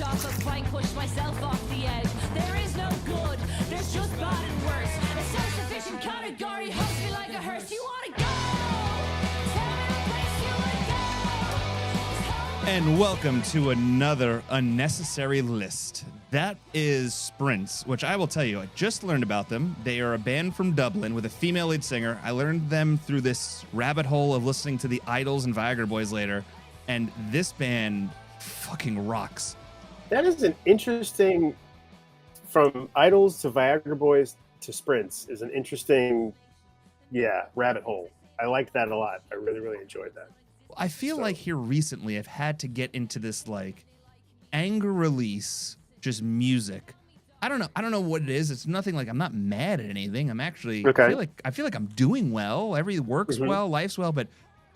off a plank, push myself off the edge. There is no good, there's just bad and worse. A self-sufficient category holds me like a hearse. You wanna go? Tell me the place you wanna go. And welcome to another unnecessary list. That is Sprints, which I will tell you, I just learned about them. They are a band from Dublin with a female lead singer. I learned them through this rabbit hole of listening to the Idols and Viagra Boys later, and this band fucking rocks. That is an interesting, from Idols to Viagra Boys to Sprints, is an interesting, rabbit hole. I liked that a lot. I really, really enjoyed that. I feel like here recently I've had to get into this like anger release, just music. I don't know what it is. It's nothing like I'm not mad at anything. I'm actually okay. I feel like I'm doing well. Everything works well, life's well, but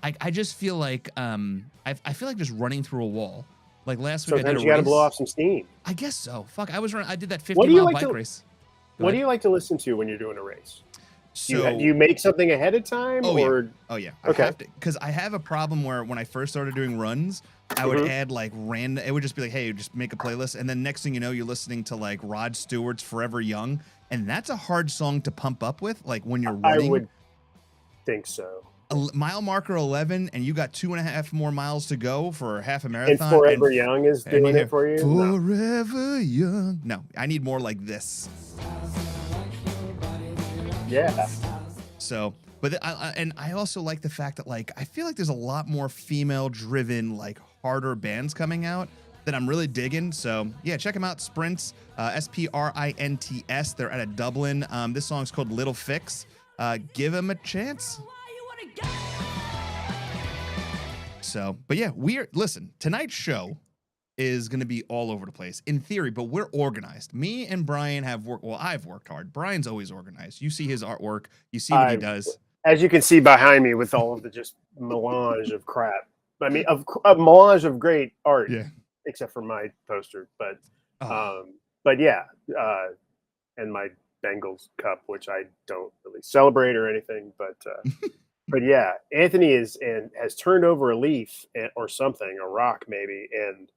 I just feel like I feel like just running through a wall. Like last week I did a race. Sometimes you got to blow off some steam. I guess so. Fuck, I did that 50-mile bike race. What do you like to listen to when you're doing a race? So, do you make something ahead of time? Yeah. Okay. I have to, because I have a problem where when I first started doing runs, I would add like random. It would just be like, hey, just make a playlist, and then next thing you know, you're listening to like Rod Stewart's "Forever Young," and that's a hard song to pump up with. Like when you're running. I would think so. Mile marker 11, and you got 2.5 more miles to go for half a marathon. And Forever Young is doing it for you. Forever Young. No, I need more like this. Yeah. So, but I also like the fact that like I feel like there's a lot more female-driven, like harder bands coming out that I'm really digging. So yeah, check them out. Sprints, Sprints. They're out of Dublin. This song's called Little Fix. Give them a chance. So, but yeah, listen, tonight's show is going to be all over the place in theory, but we're organized. Me and Brian have worked. Well, I've worked hard. Brian's always organized. You see his artwork. You see what he does. As you can see behind me with all of the just melange of crap. I mean, a melange of great art, except for my poster. But yeah, and my Bengals cup, which I don't really celebrate or anything. But but yeah, Anthony has turned over a leaf or something, a rock maybe, and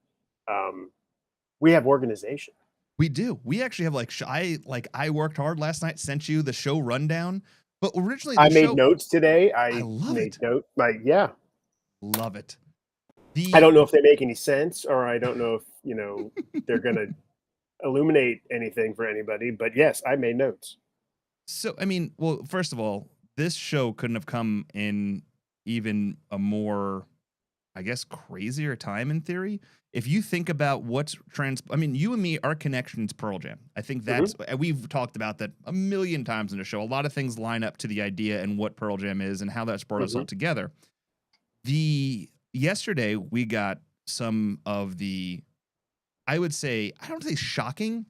we have organization. We do. We actually have I worked hard last night, sent you the show rundown, but originally I made notes today. I love made it. Love it. I don't know if they make any sense, or I don't know if they're gonna illuminate anything for anybody, but yes, I made notes. So I mean, well, first of all, this show couldn't have come in even a more, I guess, crazier time in theory. If you think about what's I mean, you and me, our connection's Pearl Jam. I think that's, we've talked about that a million times in the show. A lot of things line up to the idea and what Pearl Jam is and how that's brought us all together. Yesterday, we got some of the, I would say, I don't say shocking,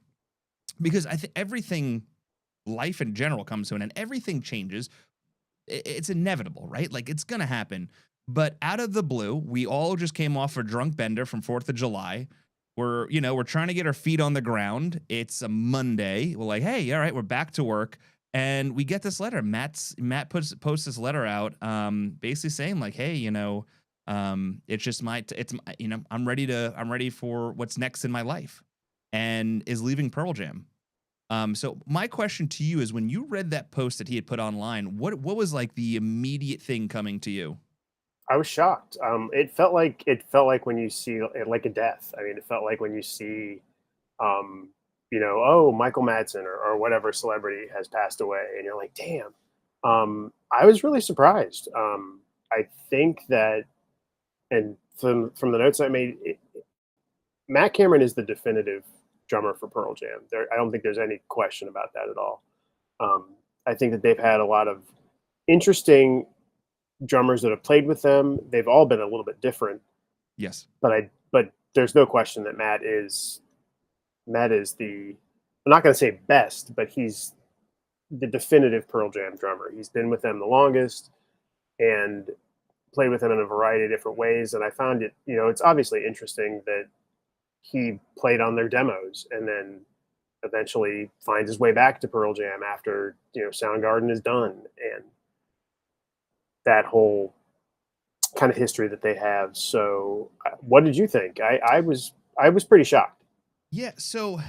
because I think everything, life in general comes to an end. Everything changes. It's inevitable, right? Like it's going to happen. But out of the blue, we all just came off a drunk bender from 4th of July. We're trying to get our feet on the ground. It's a Monday. We're like, hey, all right, we're back to work. And we get this letter. Matt posts this letter out, basically saying like, hey, it's just I'm ready for what's next in my life, and is leaving Pearl Jam. So my question to you is, when you read that post that he had put online, what was like the immediate thing coming to you? I was shocked. It felt like when you see like a death. I mean, it felt like when you see, Michael Madsen or whatever celebrity has passed away, and you're like, damn. I was really surprised. I think that, and from the notes I made, Matt Cameron is the definitive drummer for Pearl Jam. I don't think there's any question about that at all. I think that they've had a lot of interesting drummers that have played with them. They've all been a little bit different. Yes. But there's no question that Matt is the, I'm not going to say best, but he's the definitive Pearl Jam drummer. He's been with them the longest and played with them in a variety of different ways. And I found it, it's obviously interesting that he played on their demos and then eventually finds his way back to Pearl Jam after, Soundgarden is done. And that whole kind of history that they have. So what did you think? I was pretty shocked. Yeah, so,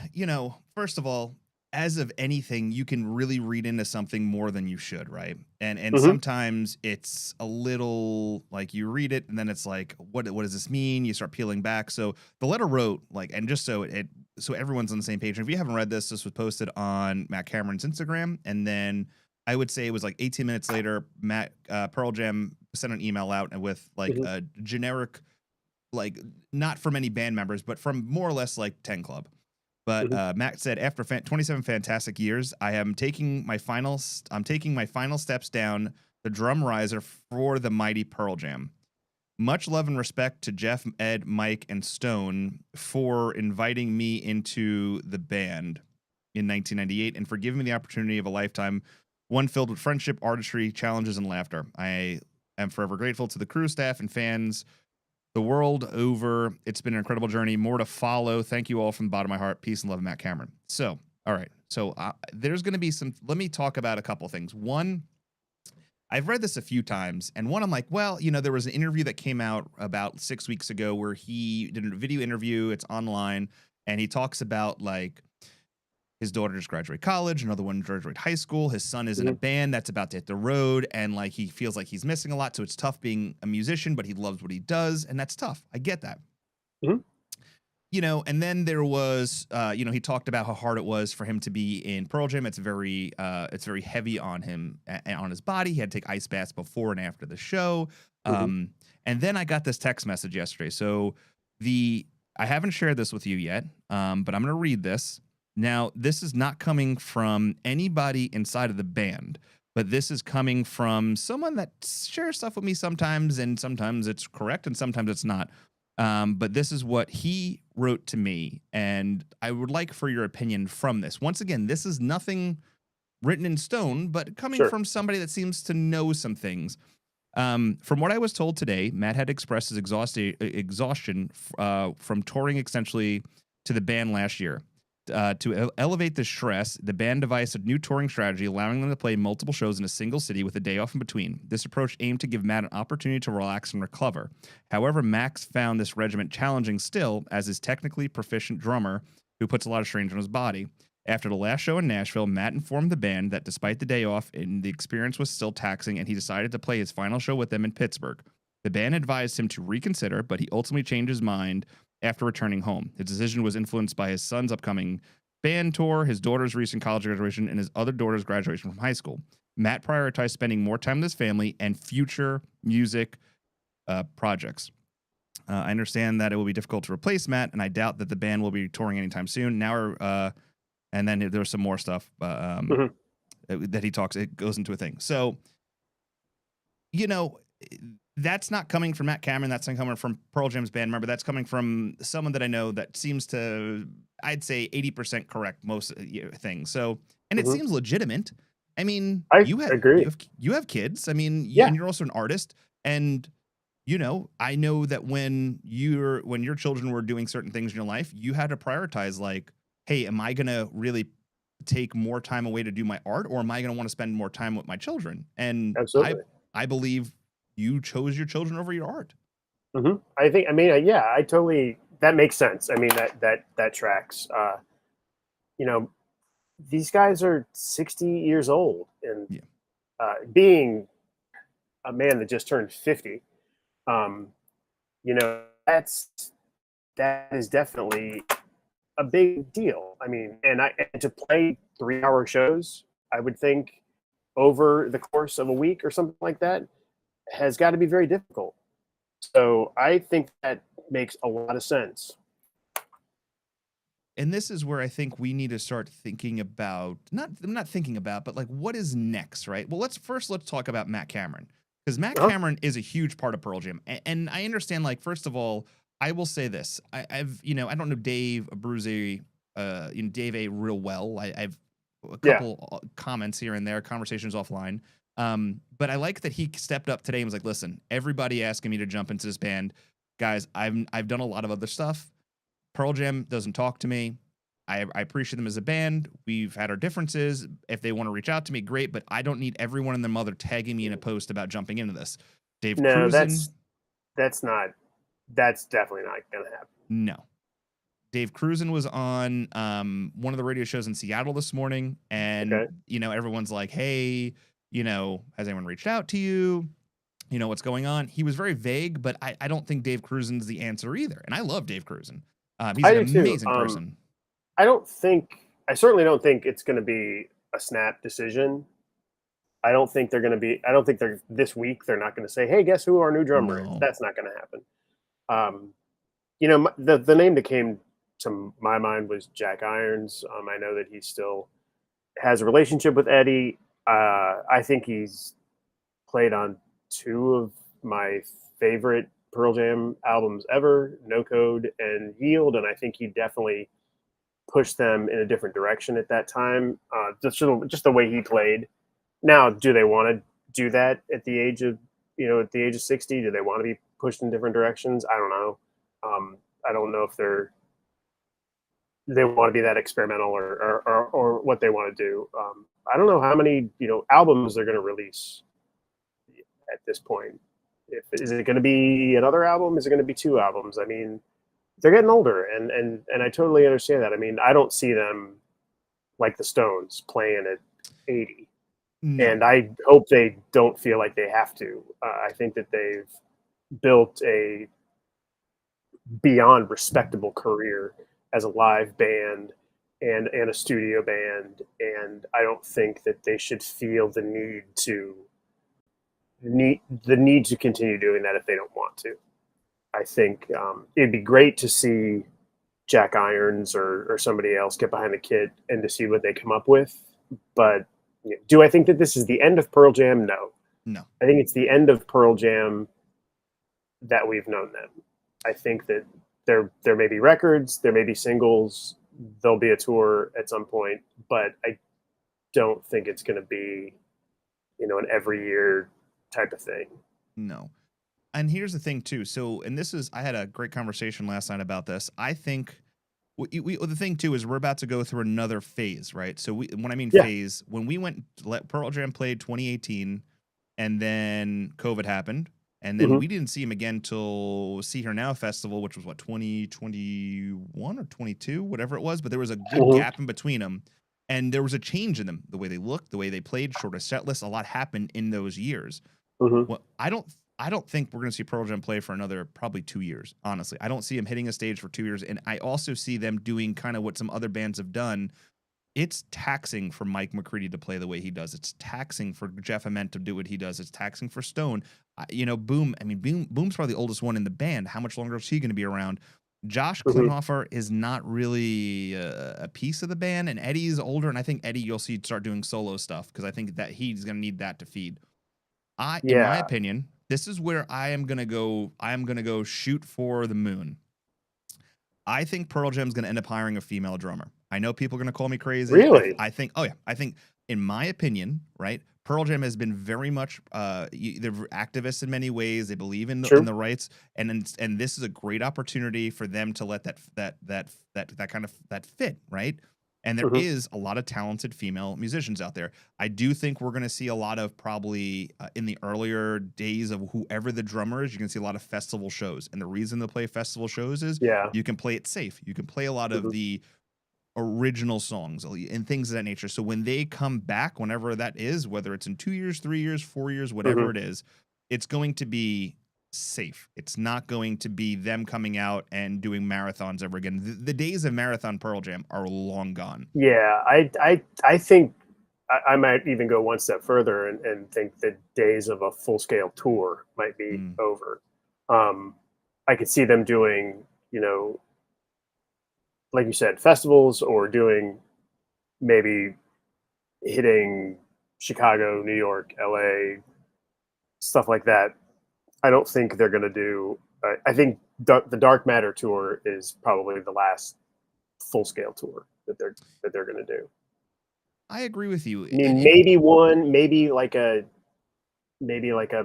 first of all, as of anything, you can really read into something more than you should, right? And Hmm. sometimes it's a little like you read it and then it's like, what does this mean? You start peeling back. So the letter wrote like, and just so everyone's on the same page. And if you haven't read this, this was posted on Matt Cameron's Instagram, and then I would say it was like 18 minutes later, Matt Pearl Jam sent an email out and with like Hmm. a generic, like not from any band members, but from more or less like 10 Club. But Hmm. Matt said, after 27 fantastic years, I'm taking my final steps down the drum riser for the mighty Pearl Jam. Much love and respect to Jeff, Ed, Mike, and Stone for inviting me into the band in 1998 and for giving me the opportunity of a lifetime, one filled with friendship, artistry, challenges, and laughter. I am forever grateful to the crew, staff, and fans the world over. It's been an incredible journey. More to follow. Thank you all from the bottom of my heart. Peace and love, Matt Cameron. So, all right. So, there's going to be some. Let me talk about a couple things. One, I've read this a few times, and one, I'm like, well, there was an interview that came out about 6 weeks ago where he did a video interview. It's online, and he talks about like his daughter just graduated college, another one graduated high school. His son is in a Hmm. band that's about to hit the road, and like he feels like he's missing a lot. So it's tough being a musician, but he loves what he does, and that's tough. I get that. Hmm. And then there was, he talked about how hard it was for him to be in Pearl Jam. It's very heavy on him and on his body. He had to take ice baths before and after the show. Hmm. And then I got this text message yesterday. So I haven't shared this with you yet, but I'm going to read this. Now, this is not coming from anybody inside of the band, but this is coming from someone that shares stuff with me sometimes, and sometimes it's correct and sometimes it's not. But this is what he wrote to me, and I would like for your opinion from this. Once again, this is nothing written in stone, but coming Sure. from somebody that seems to know some things. From what I was told today, Matt had expressed his exhaustion from touring essentially to the band last year. To elevate the stress, the band devised a new touring strategy, allowing them to play multiple shows in a single city with a day off in between. This approach aimed to give Matt an opportunity to relax and recover. However, Max found this regimen challenging still, as his technically proficient drummer, who puts a lot of strain on his body. After the last show in Nashville, Matt informed the band that despite the day off, the experience was still taxing, and he decided to play his final show with them in Pittsburgh. The band advised him to reconsider, but he ultimately changed his mind after returning home. His decision was influenced by his son's upcoming band tour, his daughter's recent college graduation, and his other daughter's graduation from high school. Matt prioritized spending more time with his family and future music projects. I understand that it will be difficult to replace Matt, and I doubt that the band will be touring anytime soon. And then there's some more stuff Hmm. that he talks. It goes into a thing. So, you know, that's not coming from Matt Cameron. That's not coming from Pearl Jam's band member. That's coming from someone that I know that seems to, I'd say, 80% correct most things. So, and it Hmm. seems legitimate. I mean, I you have agree. you have kids. I mean, Yeah. and you're also an artist. And I know that when your children were doing certain things in your life, you had to prioritize like, hey, am I gonna really take more time away to do my art, or am I gonna want to spend more time with my children? And Absolutely. I believe you chose your children over your art. Hmm. I think. I mean, yeah. I totally. That makes sense. I mean, that tracks. You know, these guys are 60 years old, and Yeah. being a man that just turned 50, um, that is definitely a big deal. I mean, and to play 3 hour shows, I would think over the course of a week or something like that has got to be very difficult. So I think that makes a lot of sense. And this is where I think we need to start thinking about not thinking about, but like what is next, right? Well, let's talk about Matt Cameron, because Matt Uh-huh. Cameron is a huge part of Pearl Jam, and I understand. Like, first of all, I will say this: I've I don't know Dave Abruzzi, Dave A real well. I've a Yeah. couple comments here and there, conversations offline. But I like that he stepped up today and was like, "Listen, everybody asking me to jump into this band, guys. I've done a lot of other stuff. Pearl Jam doesn't talk to me. I appreciate them as a band. We've had our differences. If they want to reach out to me, great. But I don't need everyone and their mother tagging me in a post about jumping into this. Dave No, Cruisen, that's not. That's definitely not going to happen. no. Dave Cruzen was on one of the radio shows in Seattle this morning, and Okay. everyone's like, "Hey, has anyone reached out to you? What's going on?" He was very vague, but I don't think Dave Cruzen's the answer either. And I love Dave Cruzen. He's I an do too. amazing person. I certainly don't think it's going to be a snap decision. I don't think they're this week. They're not going to say, "Hey, guess who our new drummer is?" No, That's not going to happen. The name that came to my mind was Jack Irons. I know that he still has a relationship with Eddie. I think he's played on two of my favorite Pearl Jam albums ever, No Code and Yield, and I think he definitely pushed them in a different direction at that time. Just the way he played. Now, do they want to do that at the age of 60? Do they want to be pushed in different directions? I don't know. I don't know if they want to be that experimental or what they want to do. I don't know how many albums they're going to release at this point. Is it going to be another album? Is it going to be two albums? I mean, they're getting older, and I totally understand that. I mean, I don't see them like the Stones playing at 80. no, And I hope they don't feel like they have to. I think that they've built a beyond respectable career as a live band and a studio band, and I don't think that they should feel the need to continue doing that if they don't want to. I think it'd be great to see Jack Irons or somebody else get behind the kit and to see what they come up with, but do I think that this is the end of Pearl Jam? No. no. I think it's the end of Pearl Jam that we've known them. I think that there may be records, there may be singles, there'll be a tour at some point, but I don't think it's going to be, an every year type of thing. No. And here's the thing too. So, and I had a great conversation last night about this. I think the thing too is we're about to go through another phase, right? So when I mean phase, when we went, Pearl Jam played 2018, and then COVID happened, and then we didn't see him again till See Here Now Festival, which was 2021 or 22, whatever it was. But there was a good gap in between them, and there was a change in them, the way they looked, the way they played, shorter set lists. A lot happened in those years. Well, I don't think we're going to see Pearl Jam play for another probably 2 years. Honestly, I don't see him hitting a stage for 2 years, and I also see them doing kind of what some other bands have done. It's taxing for Mike McCready to play the way he does. It's taxing for Jeff Ament to do what he does. It's taxing for Stone. Boom. I mean, Boom's probably the oldest one in the band. How much longer is he going to be around? Josh Klinghoffer is not really a piece of the band, and Eddie's older, and I think Eddie you'll see start doing solo stuff because I think that he's going to need that to feed. In my opinion, this is where I am gonna go. I am gonna go shoot for the moon. I think Pearl Jam's gonna end up hiring a female drummer. I know people are gonna call me crazy. Really? I think. Oh yeah. I think, in my opinion, right? Pearl Jam has been very much. They're activists in many ways. They believe in the rights, and this is a great opportunity for them to let that kind of fit, right? And there is a lot of talented female musicians out there. I do think we're going to see a lot of probably in the earlier days of whoever the drummer is, you're going to see a lot of festival shows. And the reason they play festival shows is you can play it safe. You can play a lot of the original songs and things of that nature. So when they come back, whenever that is, whether it's in 2 years, 3 years, 4 years, whatever it is, it's going to be safe. It's not going to be them coming out and doing marathons ever again. The days of marathon Pearl Jam are long gone. Yeah, I think I might even go one step further and think the days of a full scale tour might be over. I could see them doing, like you said, festivals, or doing maybe hitting Chicago, New York, LA, stuff like that. I don't think they're going to do. I think the Dark Matter tour is probably the last full scale tour that they're going to do. I agree with you. I mean, maybe like a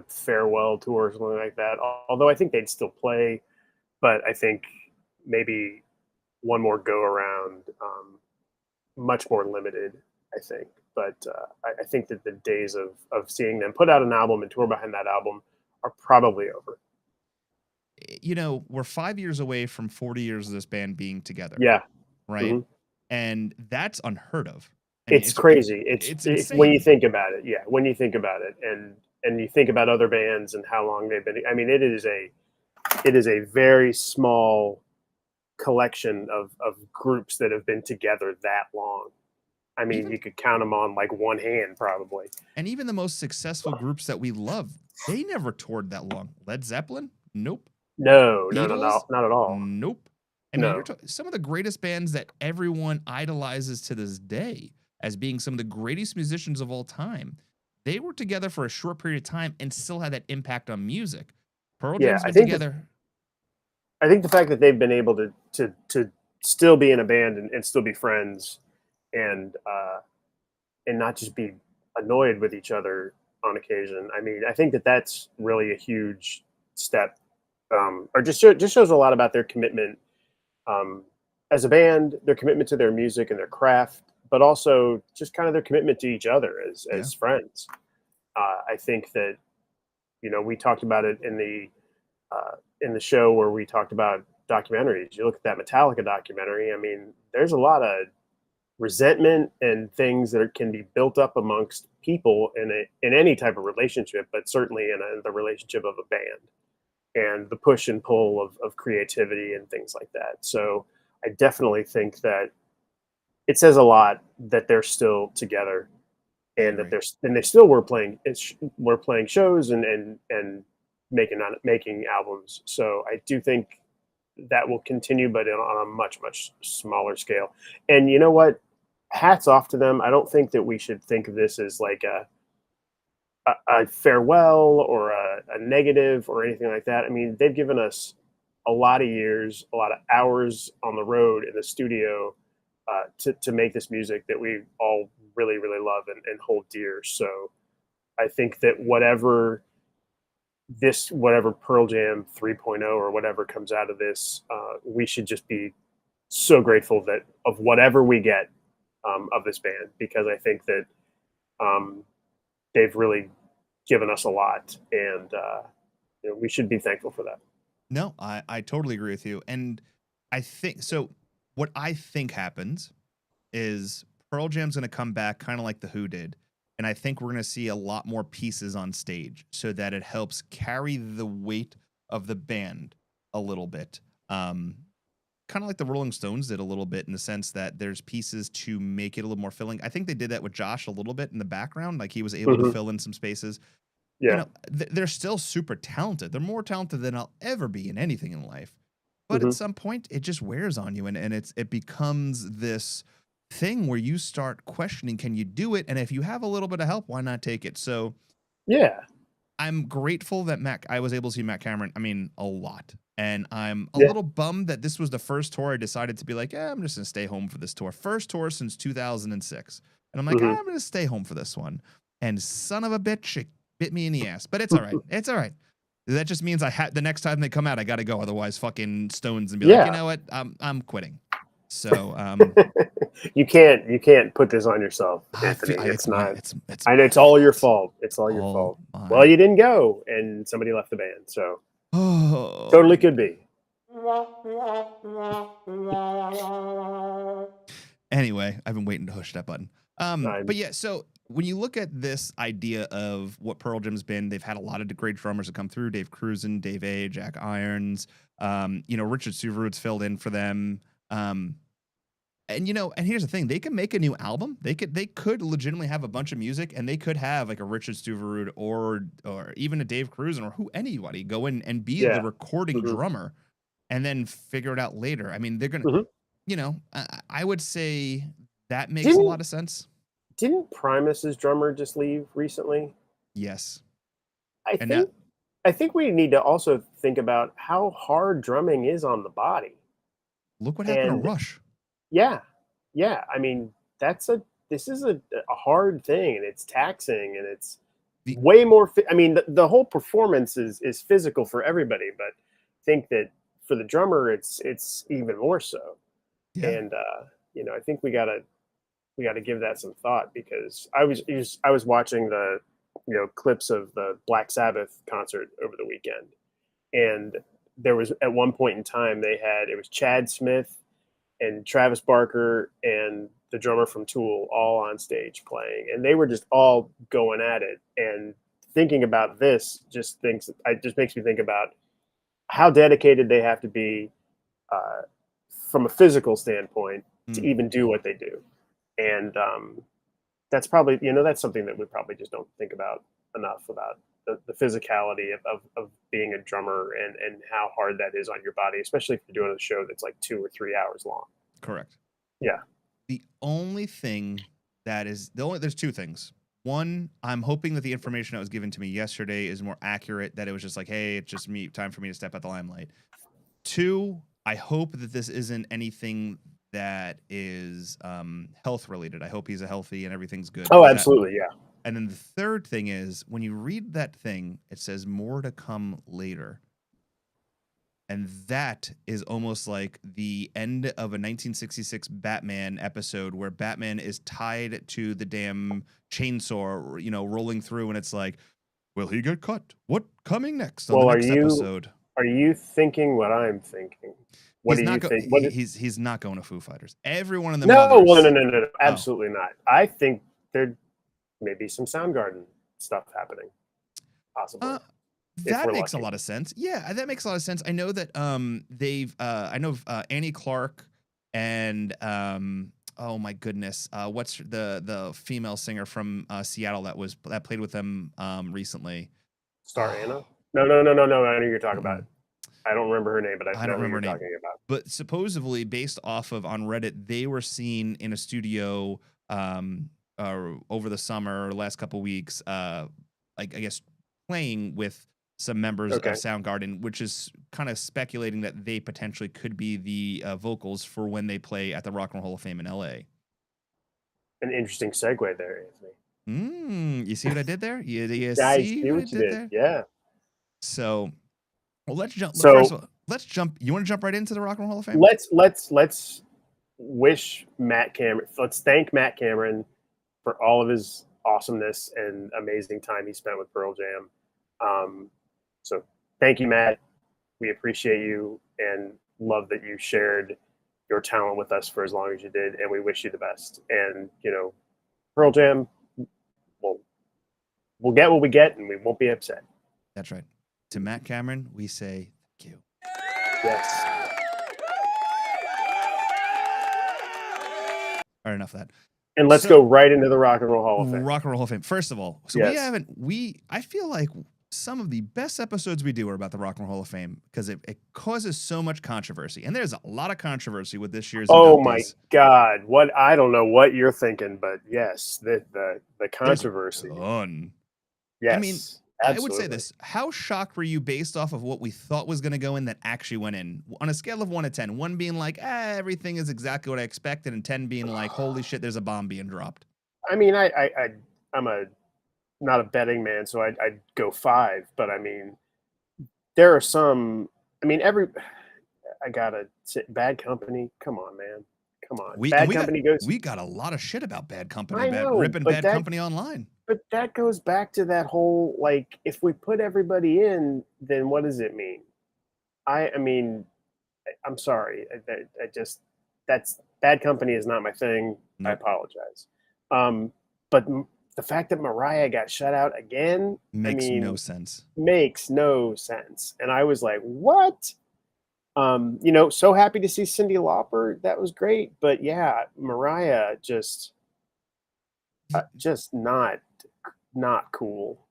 farewell tour or something like that. Although I think they'd still play, but I think maybe one more go around, much more limited. I think, but I think that the days of seeing them put out an album and tour behind that album are probably over. you know, we're 5 years away from 40 years of this band being together, Yeah. right? Mhm. And that's unheard of. I mean, It's crazy. it's When you insane. think about it, yeah, when you think about it, and you think about other bands and how long they've been. I mean, it is a very small collection of groups that have been together that long. I mean, Even you could count them on like one hand, probably. and even the most successful groups that we love, they never toured that long. Led Zeppelin? Nope. No, no, no, no, Beatles? not at all. Nope. I mean, you're No. talking some of the greatest bands that everyone idolizes to this day as being some of the greatest musicians of all time. They were together for a short period of time and still had that impact on music. Pearl Yeah, Jam's been together. I think the fact that they've been able to still be in a band and still be friends and not just be annoyed with each other on occasion. I mean, I think that that's really a huge step, or just shows a lot about their commitment um, as a band, their commitment to their music and their craft, but also just kind of their commitment to each other Yeah. as friends. I think that we talked about it in the show where we talked about documentaries. You look at that Metallica documentary. I mean, there's a lot of resentment and things that can be built up amongst people in any type of relationship, but certainly in the relationship of a band and the push and pull of creativity and things like that. So I definitely think that it says a lot that they're still together I and that agree. they still were playing shows and making albums. So I do think that will continue, but on a much smaller scale. And you know what? Hats off to them. I don't think that we should think of this as like a farewell or a negative or anything like that. I mean, they've given us a lot of years, a lot of hours on the road in the studio to make this music that we all really love and hold dear. So I think that whatever Pearl Jam 3.0 or whatever comes out of this, we should just be so grateful that of whatever we get of this band, because I think that um, they've really given us a lot, and we should be thankful for that. No, I totally agree with you. And I think so. What I think happens is Pearl Jam's going to come back kind of like the Who did. And I think we're going to see a lot more pieces on stage so that it helps carry the weight of the band a little bit. Kind of like the Rolling Stones did a little bit in the sense that there's pieces to make it a little more filling. I think they did that with Josh a little bit in the background. Like he was able to Mm-hmm. fill in some spaces. You Yeah. know, they're still super talented. They're more talented than I'll ever be in anything in life. But at Mm-hmm. some point, it just wears on you, and it becomes this thing where you start questioning, can you do it? And if you have a little bit of help, why not take it? So Yeah. I'm grateful that I was able to see Matt Cameron. I mean, a lot. And I'm a Yeah. little bummed that this was the first tour I decided to be like, I'm just going to stay home for this tour. First tour since 2006. And I'm like, Mm-hmm. I'm going to stay home for this one. And son of a bitch, it bit me in the ass. But it's all right. It's all right. That just means the next time they come out, I got to go. Otherwise, fucking Stones and be like, you Yeah. know what? I'm quitting. So, You can't put this on yourself, I Anthony. feel It's my not. it's I know my it's all your fault. fault. It's all your All fault. Well, my you didn't go, and somebody left the band, so totally oh. could be. Anyway, I've been waiting to push that button. But I'm, yeah, so when you look at this idea of what Pearl Jam's been, they've had a lot of great drummers that come through: Dave Cruzen, Dave A, Jack Irons. Richard Suverud's filled in for them. And here's the thing: they can make a new album. They could legitimately have a bunch of music, and they could have like a Richard Stuverud or even a Dave Cruzen or anybody go in and be the yeah. recording Mm-hmm. drummer, and then figure it out later. I mean, they're gonna, Mm-hmm. I would say that makes a lot Didn't of sense. didn't Primus's drummer just leave recently? Yes, I and now think I think we need to also think about how hard drumming is on the body. look what happened to And Rush. yeah, yeah. I mean, this is a hard thing, and it's taxing, and it's The way more. I mean, the whole performance is physical for everybody, but I think that for the drummer, it's even more so. Yeah, And I think we gotta give that some thought, because I was watching the clips of the Black Sabbath concert over the weekend, and there was at one point in time it was Chad Smith and Travis Barker and the drummer from Tool all on stage playing, and they were just all going at it. And thinking about this just makes me think about how dedicated they have to be from a physical standpoint to even do what they do. And that's probably, that's something that we probably just don't think about enough, about the physicality of being a drummer and how hard that is on your body, especially if you're doing a show that's like 2 or 3 hours long. Correct. Yeah. The only thing there's two things. One, I'm hoping that the information that was given to me yesterday is more accurate, that it was just like, hey, it's just time for me to step out the limelight. Two, I hope that this isn't anything that is health related. I hope he's healthy and everything's good. Oh, absolutely. Yeah. And then the third thing is, when you read that thing, it says more to come later. And that is almost like the end of a 1966 Batman episode where Batman is tied to the damn chainsaw, rolling through, and it's like, will he get cut? What coming next on the next episode? Are you thinking what I'm thinking? What do you think? He's not going to Foo Fighters. Everyone in the No, absolutely not. I think there may be some Soundgarden stuff happening, possibly. That makes a lot of sense. Yeah, that makes a lot of sense. I know that I know Annie Clark and oh my goodness, what's the female singer from Seattle that played with them recently? Star Anna? No. I know you're talking about. I don't remember her name, but I don't remember her name. Talking about. But supposedly, based off of on Reddit, they were seen in a studio over the summer or last couple weeks, I guess playing with some members of Soundgarden, which is kind of speculating that they potentially could be the vocals for when they play at the Rock and Roll Hall of Fame in LA. An interesting segue there, Anthony. You see what I did there? You see what you did there? Yeah. So, well, let's jump. So, first of all, let's jump. You want to jump right into the Rock and Roll Hall of Fame? Let's wish Matt Cameron. Let's thank Matt Cameron for all of his awesomeness and amazing time he spent with Pearl Jam. So thank you, Matt. We appreciate you and love that you shared your talent with us for as long as you did, and we wish you the best. And Pearl Jam, we'll get what we get, and we won't be upset. That's right. To Matt Cameron, we say thank you. Yes. All right, enough of that. And let's go right into the Rock and Roll Hall of Fame. Rock and Roll Hall of Fame. First of all, so I feel like some of the best episodes we do are about the Rock and Roll Hall of Fame because it causes so much controversy. And there's a lot of controversy with this year's Inductees. My God. I don't know what you're thinking, but yes, the controversy. Yes. I mean, absolutely. I would say this. How shocked were you based off of what we thought was going to go in that actually went in? On a scale of 1 to 10, 1 being like, everything is exactly what I expected, and 10 being like, holy shit, there's a bomb being dropped. I mean, I'm not a betting man, so I'd go 5. But I mean, there are some. I mean, I gotta say, Bad Company. Come on, man. Come on. We got a lot of shit about Bad Company. Ripping Bad Company online. But that goes back to that whole, like, if we put everybody in, then what does it mean? I mean, I'm sorry. That's Bad Company is not my thing. Nope. I apologize. But the fact that Mariah got shut out again makes no sense. Makes no sense. And I was like, what? So happy to see Cyndi Lauper. That was great. But yeah, Mariah just not cool.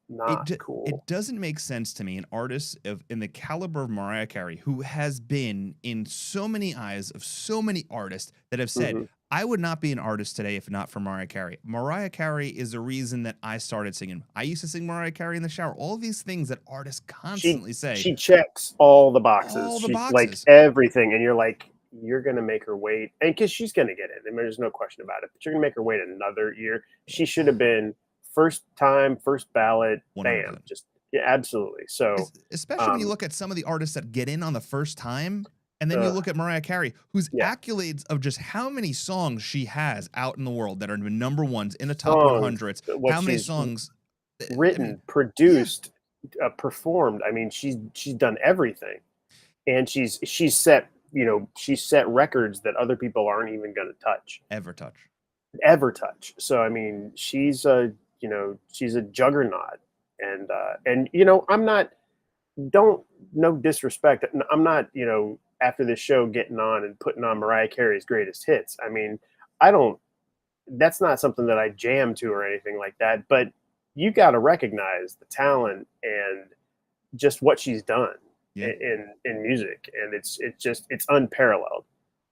Cool. It doesn't make sense to me. An artist in the caliber of Mariah Carey, who has been in so many eyes of so many artists that have said, I would not be an artist today if not for Mariah Carey. Mariah Carey is the reason that I started singing. I used to sing Mariah Carey in the shower. All these things that artists constantly say. She checks all the boxes. Like everything. And you're like, you're going to make her wait. And because she's going to get it. I mean, there's no question about it. But you're going to make her wait another year. She should have been first time, first ballot, 100%. Bam. Just absolutely. So especially when you look at some of the artists that get in on the first time. And then you look at Mariah Carey, whose accolades of just how many songs she has out in the world that are number ones in the top 100s. How many songs written, produced, performed. I mean, she's done everything. and she's set, she's set records that other people aren't even going to ever touch. So I mean, she's a juggernaut, and I'm not, don't, no disrespect, I'm not, after this show getting on and putting on Mariah Carey's greatest hits. I mean, I don't, that's not something that I jam to or anything like that, but you got to recognize the talent and just what she's done Yeah. in music, and it's unparalleled.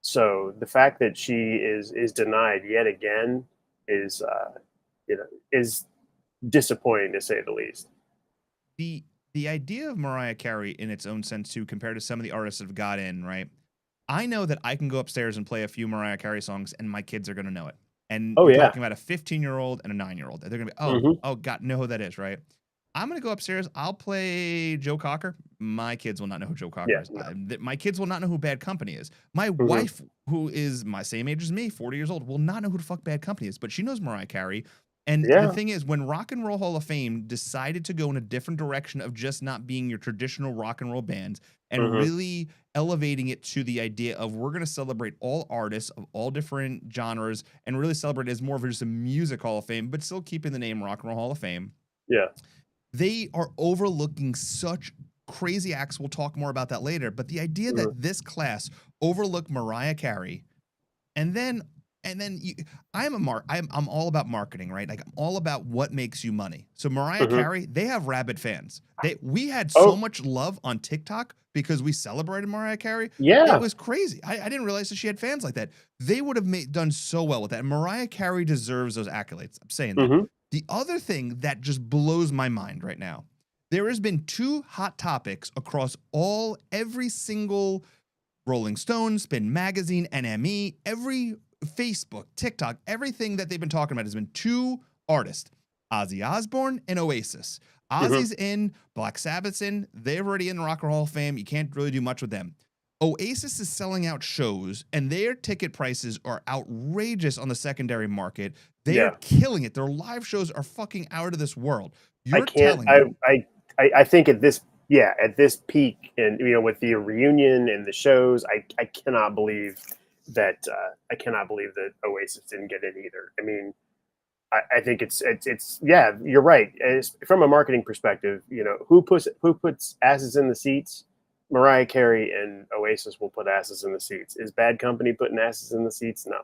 So the fact that she is denied yet again is is disappointing, to say the least. The idea of Mariah Carey in its own sense too, compared to some of the artists that have got in, right? I know that I can go upstairs and play a few Mariah Carey songs and my kids are going to know it. And Oh you're yeah. talking about a 15-year-old and a 9-year-old. They're going to be, Hmm. oh, God, know who that is, right? I'm going to go upstairs. I'll play Joe Cocker. My kids will not know who Joe Cocker Yeah. is. No. My kids will not know who Bad Company is. My Hmm. wife, who is my same age as me, 40 years old, will not know who the fuck Bad Company is, but she knows Mariah Carey. And the Yeah. thing is, when Rock and Roll Hall of Fame decided to go in a different direction of just not being your traditional rock and roll bands and Hmm. really elevating it to the idea of we're going to celebrate all artists of all different genres and really celebrate it as more of just a music Hall of Fame, but still keeping the name Rock and Roll Hall of Fame, Yeah. they are overlooking such crazy acts. We'll talk more about that later. But the idea Hmm. that this class overlooked Mariah Carey and then I'm all about marketing, right? Like I'm all about what makes you money. So Mariah Hmm. Carey, they have rabid fans. We had so Oh much love on TikTok because we celebrated Mariah Carey. It yeah. was crazy. I didn't realize that she had fans like that. They would have done so well with that. And Mariah Carey deserves those accolades. I'm saying that. Hmm. The other thing that just blows my mind right now, there has been two hot topics across every single Rolling Stone, Spin Magazine, NME, every Facebook, TikTok, everything that they've been talking about has been two artists, Ozzy Osbourne and Oasis. Hmm. Ozzy's in, Black Sabbath's in, they're already in the Rock and Roll Hall of Fame. You can't really do much with them. Oasis is selling out shows, and their ticket prices are outrageous on the secondary market. They are Yeah. killing it. Their live shows are fucking out of this world. I You're can't. telling me. I think at this, yeah, at this peak, and with the reunion and the shows, I cannot believe that Oasis didn't get it either. I mean, I think it's yeah, you're right. From a marketing perspective, who puts asses in the seats? Mariah Carey and Oasis will put asses in the seats. Is Bad Company putting asses in the seats? No.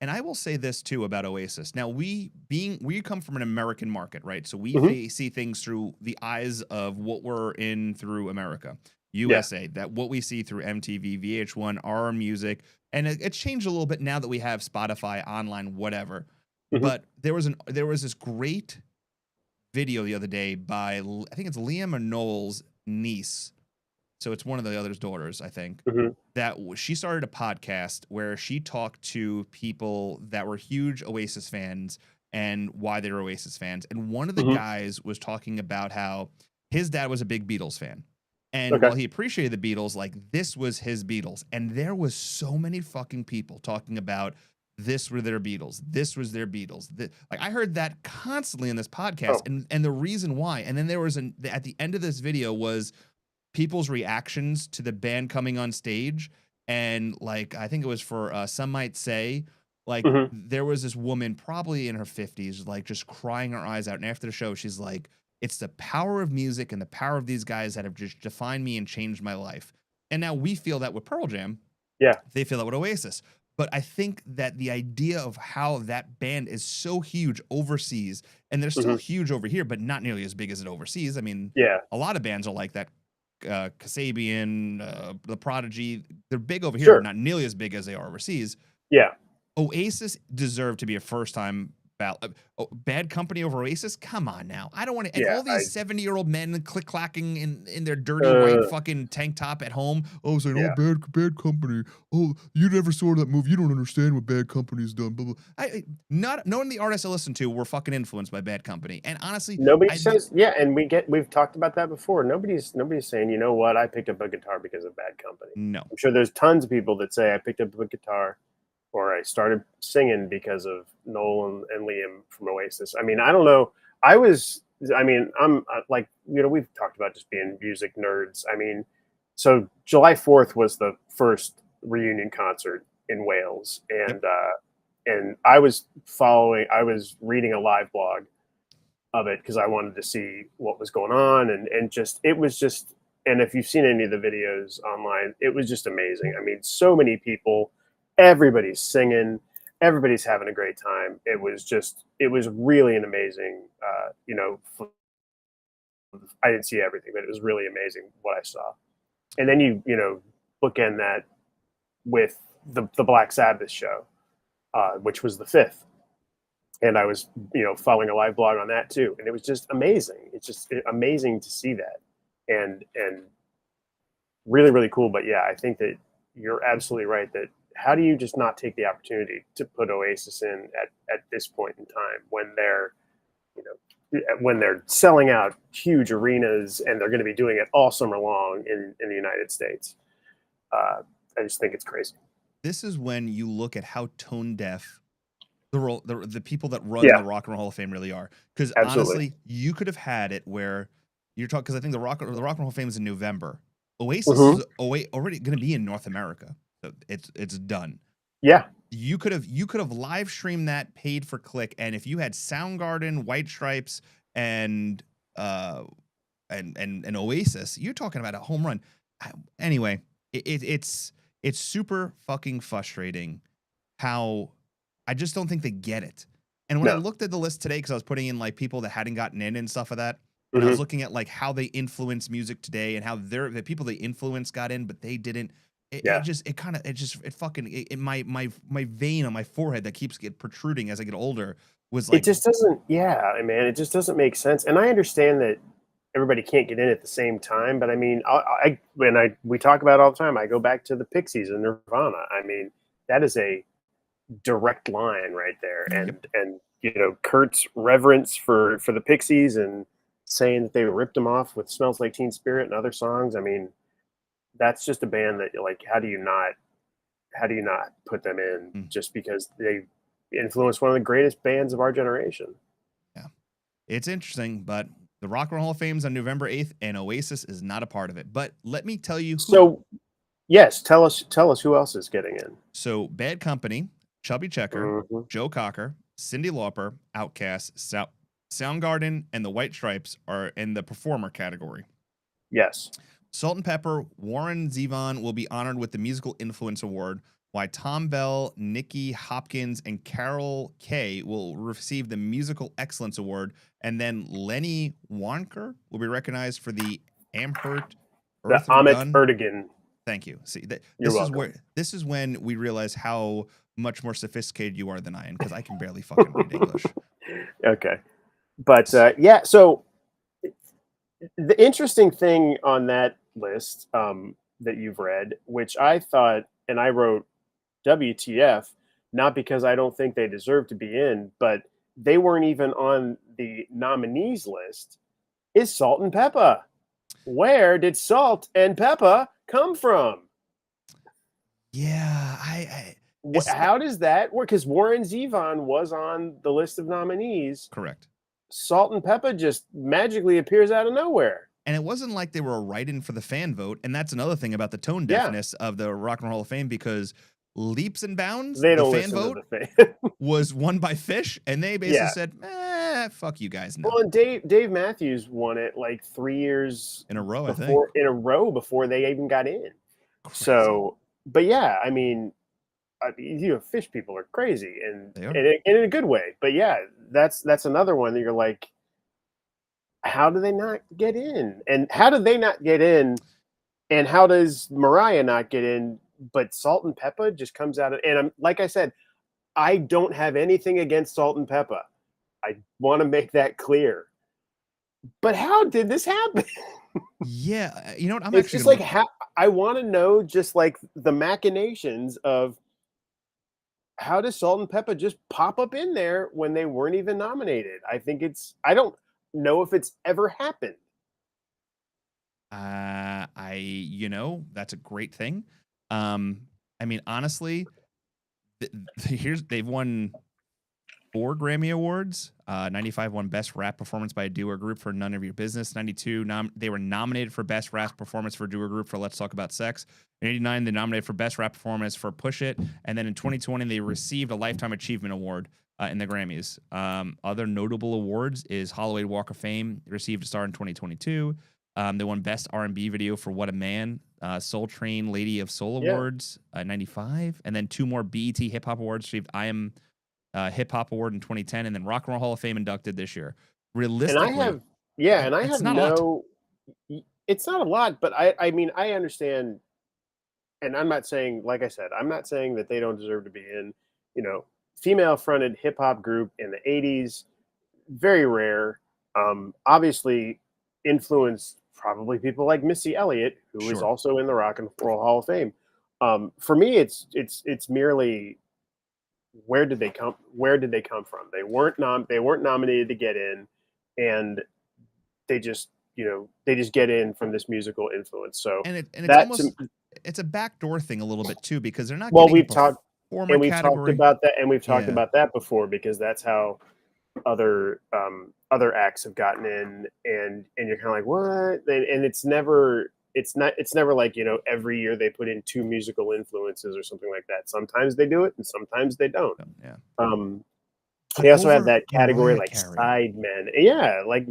And I will say this too about Oasis. Now, we come from an American market, right? So we Hmm. see things through the eyes of what we're in through America, Yeah. USA. That what we see through MTV, VH1, our music, and it's changed a little bit now that we have Spotify, online, whatever. Hmm. But there was this great video the other day by I think it's Liam or Noel's niece, so it's one of the other's daughters, I think, Hmm. that she started a podcast where she talked to people that were huge Oasis fans and why they were Oasis fans. And one of the Hmm. guys was talking about how his dad was a big Beatles fan. And Okay. while he appreciated the Beatles, like this was his Beatles. And there was so many fucking people talking about this were their Beatles. This was their Beatles. Like I heard that constantly in this podcast Oh. and the reason why. And then there was at the end of this video was people's reactions to the band coming on stage. And like, I think it was for Some Might Say, like, Hmm. there was this woman probably in her 50s, like just crying her eyes out. And after the show, she's like, it's the power of music and the power of these guys that have just defined me and changed my life. And now we feel that with Pearl Jam. Yeah. They feel that with Oasis. But I think that the idea of how that band is so huge overseas, and they're still Hmm. huge over here, but not nearly as big as it overseas. I mean, Yeah. a lot of bands are like that. Kasabian, The Prodigy, they're big over here, but Sure. not nearly as big as they are overseas. Yeah. Oasis deserved to be a first time Bad Company over Oasis. Come on now, I don't want to. And Yeah. all these 70-year-old men click clacking in their dirty white Uh, fucking tank top at home. Oh, saying, "Oh, yeah. bad Company. Oh, you never saw that movie. You don't understand what Bad Company's done." Blah blah. Not none of the artists I listen to were fucking influenced by Bad Company. And honestly, Nobody I says, yeah, and we've talked about that before. Nobody's saying, you know what, I picked up a guitar because of Bad Company. no. I'm sure there's tons of people that say I picked up a guitar or I started singing because of Noel and Liam from Oasis. I mean, I don't know. I'm like, we've talked about just being music nerds. I mean, So July 4th was the first reunion concert in Wales, Yep. and I was reading a live blog of it because I wanted to see what was going on, and just it was just, and if you've seen any of the videos online, it was just amazing. I mean, so many people, everybody's singing, everybody's having a great time. It was really an amazing, I didn't see everything, but it was really amazing what I saw. And then bookend that with the Black Sabbath show, which was the 5th, and I was following a live blog on that too, and it was just amazing. It's just amazing to see that, and really really cool. But yeah, I think that you're absolutely right. That how do you just not take the opportunity to put Oasis in at this point in time when they're when they're selling out huge arenas and they're going to be doing it all summer long in the United States. I just think it's crazy. This is when you look at how tone deaf the people that run Yeah, the Rock and Roll Hall of Fame really are. Because absolutely. honestly, you could have had it where you're talking. Because I think the Rock and Roll Hall of Fame is in November. Oasis Hmm. is already going to be in North America, so it's done. Yeah, You could have live streamed that, paid for click, and if you had Soundgarden, White Stripes, and uh and Oasis, you're talking about a home run. Anyway, it's super fucking frustrating how I just don't think they get it. And when I no. looked at the list today, because I was putting in like people that hadn't gotten in and stuff of that, and I was Hmm. looking at like how they influence music today and how the people they influenced got in, but they didn't. Yeah, My vein on my forehead that keeps get protruding as I get older was it like, just doesn't. Yeah, man, it just doesn't make sense. And I understand that everybody can't get in at the same time, but I mean, when we talk about it all the time, I go back to the Pixies and Nirvana. I mean, that is a direct line right there, yep. and Kurt's reverence for the Pixies and saying that they ripped them off with "Smells Like Teen Spirit" and other songs. I mean, that's just a band that, like, how do you not put them in Mm, just because they influenced one of the greatest bands of our generation? yeah. It's interesting, but the Rock and Roll Hall of Fame's on November 8th, and Oasis is not a part of it. But let me tell you who. So yes, tell us who else is getting in. So Bad Company, Chubby Checker, Hmm. Joe Cocker, Cyndi Lauper, Outkast, Soundgarden, and the White Stripes are in the performer category. Yes, Salt and Pepper, Warren Zevon will be honored with the Musical Influence Award, while Tom Bell, Nicky Hopkins, and Carol Kay will receive the Musical Excellence Award, and then Lenny Waronker will be recognized for the Amherst the Earthen Amit Gun. Erdogan. Thank you. See, You're welcome. this is when we realize how much more sophisticated you are than I am, because I can barely fucking read English. Okay, but yeah. So the interesting thing on that list, that you've read, which I thought, and I wrote WTF, not because I don't think they deserve to be in, but they weren't even on the nominees list, is Salt and Peppa. Where did Salt and Peppa come from? Yeah, it's How does that work? Because Warren Zevon was on the list of nominees. correct. Salt and Peppa just magically appears out of nowhere. And it wasn't like they were a write-in for the fan vote, and that's another thing about the tone Yeah, deafness of the Rock and Roll Hall of Fame, because Leaps and Bounds, they the don't fan listen to vote, the thing. was won by Fish, and they basically Yeah. said, fuck you guys, no. Well, and Dave Matthews won it like 3 years In a row, I think. before they even got in. Crazy. So, but yeah, Fish people are crazy, and They are. in a good way. But yeah, that's another one that you're like, how do they not get in? And how do they not get in? And how does Mariah not get in? But Salt and Peppa just comes out of, and I'm like I said, I don't have anything against Salt and Peppa. I want to make that clear. But how did this happen? Yeah, you know what? I'm It's actually just gonna like, look. how I want to know, just like the machinations of how does Salt and Peppa just pop up in there when they weren't even nominated? I don't know if it's ever happened. That's a great thing. I mean, honestly, they've won 4 Grammy Awards. 95 won Best Rap Performance by a Duo or Group for None of Your Business. 92, they were nominated for Best Rap Performance for a Duo or Group for Let's Talk About Sex. In 89, they nominated for Best Rap Performance for Push It. And then in 2020, they received a Lifetime Achievement Award in the Grammys. Other notable awards is Holloway Walk of Fame. They received a star in 2022. They won Best R&B Video for What a Man. Soul Train Lady of Soul Awards, 95. And then 2 more BET Hip Hop Awards. Received I Am Hip Hop Award in 2010, and then Rock and Roll Hall of Fame inducted this year. Realistically, and I it's have not a lot. no. It's not a lot, but I mean, I understand, and I'm not saying, like I said, I'm not saying that they don't deserve to be in. You know, female-fronted hip hop group in the '80s, very rare. Obviously, influenced probably people like Missy Elliott, who is Sure. also in the Rock and Roll Hall of Fame. For me, it's merely where did they come from? They weren't nominated to get in, and they just get in from this musical influence. So And it's that almost it's a backdoor thing a little bit too, because they're not well, getting a we've talked performer and we've talked category. about that, and we've talked Yeah. about that before, because that's how other acts have gotten in, and you're kind of like, what? And it's never like, every year they put in 2 musical influences or something like that. Sometimes they do it, and sometimes they don't. Yeah. But They also have over that category Mariah like Carey. sidemen. Yeah, like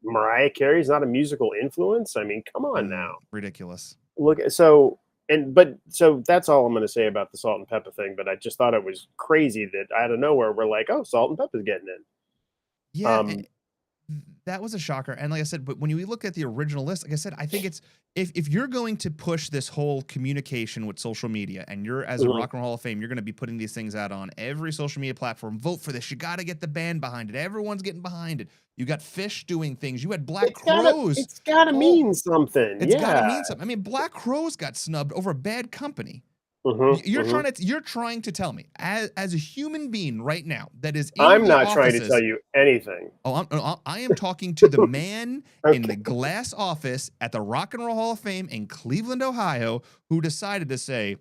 Mariah Carey is not a musical influence. I mean, come on now. Ridiculous. Look, so that's all I'm going to say about the Salt and Pepper thing. But I just thought it was crazy that out of nowhere we're like, oh, Salt and Pepper's getting in. Yeah, that was a shocker. And like I said, but when you look at the original list, like I said, I think it's if you're going to push this whole communication with social media, and you're as a Rock and Roll Hall of Fame, you're going to be putting these things out on every social media platform. Vote for this. You got to get the band behind it. Everyone's getting behind it. You got Fish doing things. You had Black Crows. It's gotta mean something. It's got to Yeah. mean something. I mean, Black Crows got snubbed over Bad Company. Mhm, You're mhm. trying to tell me, as a human being right now that is in I'm the not trying to offices. tell you anything. I am talking to the man in the Okay. glass office at the Rock and Roll Hall of Fame in Cleveland, Ohio, who decided to say,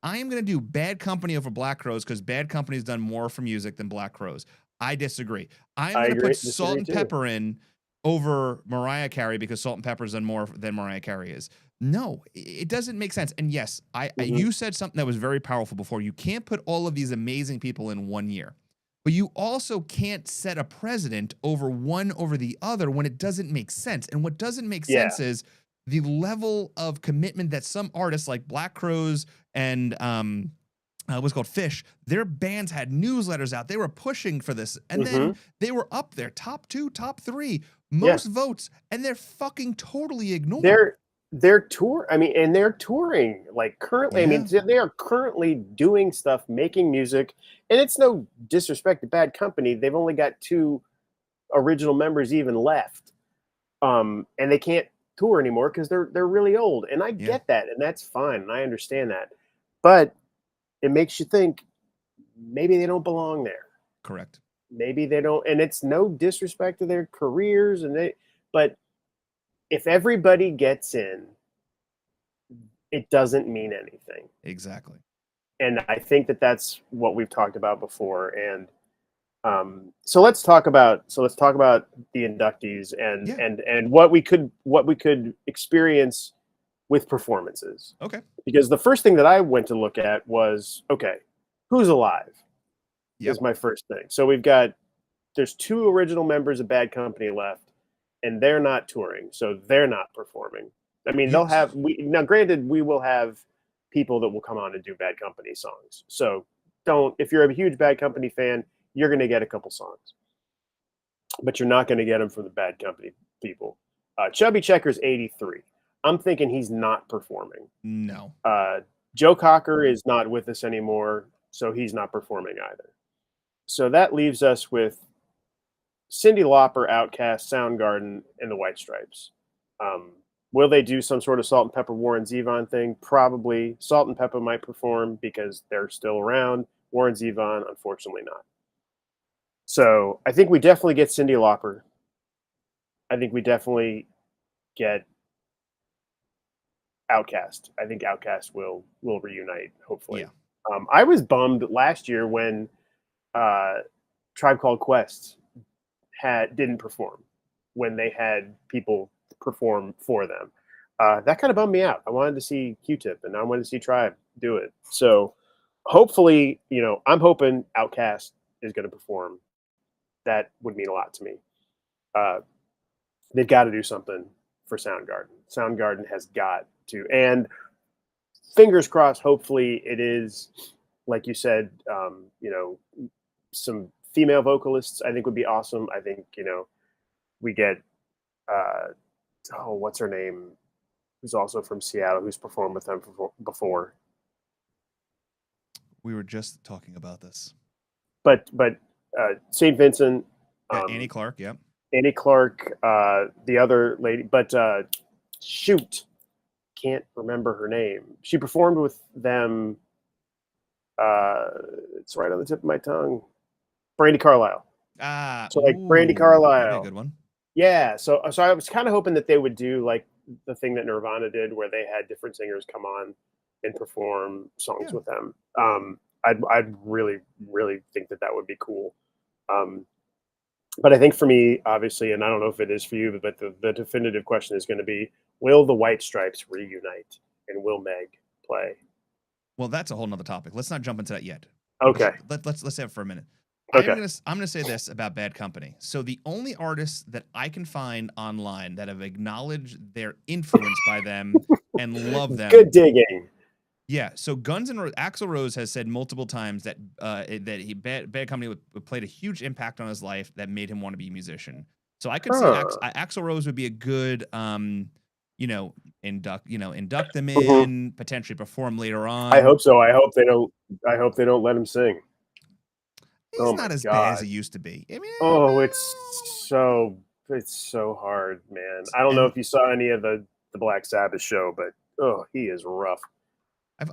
I am going to do Bad Company over Black Crows because Bad Company's done more for music than Black Crows. I disagree. I'm I going to agree. put Salt Disagree and too. Pepper in over Mariah Carey because Salt and Pepper's done more than Mariah Carey is. No, it doesn't make sense. And yes, you said something that was very powerful before. You can't put all of these amazing people in one year. But you also can't set a precedent over one over the other when it doesn't make sense. And what doesn't make Yeah. sense is the level of commitment that some artists like Black Crows and what's called Fish, their bands had newsletters out. They were pushing for this. And then they were up there, top 2, top 3, most votes, and they're fucking totally ignored. They're touring like currently. I mean, they are currently doing stuff, making music, and it's no disrespect to Bad Company. They've only got 2 original members even left, and they can't tour anymore because they're really old. And I get that, and that's fine, and I understand that, but it makes you think maybe they don't belong there. Correct. Maybe they don't, and it's no disrespect to their careers, but if everybody gets in, it doesn't mean anything. Exactly. And I think that that's what we've talked about before. And so let's talk about the inductees and what we could experience with performances. Okay. Because the first thing that I went to look at was, okay, who's alive? Is my first thing. So there's 2 original members of Bad Company left, and they're not touring, so they're not performing. I mean, now granted, we will have people that will come on and do Bad Company songs. So if you're a huge Bad Company fan, you're going to get a couple songs, but you're not going to get them from the Bad Company people. Chubby Checker's 83. I'm thinking he's not performing. No. Joe Cocker is not with us anymore, so he's not performing either. So that leaves us with Cyndi Lauper, Outkast, Soundgarden, and the White Stripes. Will they do some sort of Salt and Pepper Warren Zevon thing? Probably. Salt and Pepper might perform because they're still around. Warren Zevon, unfortunately, not. So I think we definitely get Cyndi Lauper. I think we definitely get Outkast. I think Outkast will reunite, hopefully. Yeah. I was bummed last year when Tribe Called Quest didn't perform when they had people perform for them. That kind of bummed me out. I wanted to see Q-Tip, and I wanted to see Tribe do it. So hopefully, I'm hoping Outkast is going to perform. That would mean a lot to me. They've got to do something for Soundgarden. Soundgarden has got to, and fingers crossed. Hopefully, it is like you said. Some female vocalists I think would be awesome. I think we get what's her name, who's also from Seattle, who's performed with them before. We were just talking about this. But St. Vincent, Annie Clark, yeah. Annie Clark, the other lady, but shoot, can't remember her name. She performed with them. It's right on the tip of my tongue. Brandy Carlisle. So like Brandy Carlisle, that'd be a good one. Yeah, so I was kind of hoping that they would do like the thing that Nirvana did, where they had different singers come on and perform songs with them. I'd really, really think that would be cool. But I think for me, obviously, and I don't know if it is for you, but the definitive question is going to be: will the White Stripes reunite, and will Meg play? Well, that's a whole nother topic. Let's not jump into that yet. Okay. Let's have it for a minute. Okay. I'm gonna say this about Bad Company. So the only artists that I can find online that have acknowledged their influence by them and love them. Good digging. Yeah. So Axl Rose has said multiple times that Bad Company played a huge impact on his life that made him want to be a musician. So I could see Axl Rose would be a good induct them in, potentially perform later on. I hope so. I hope they don't let him sing. He's not as bad as he used to be. I mean, it's so hard, man. I don't know if you saw any of the Black Sabbath show, but he is rough.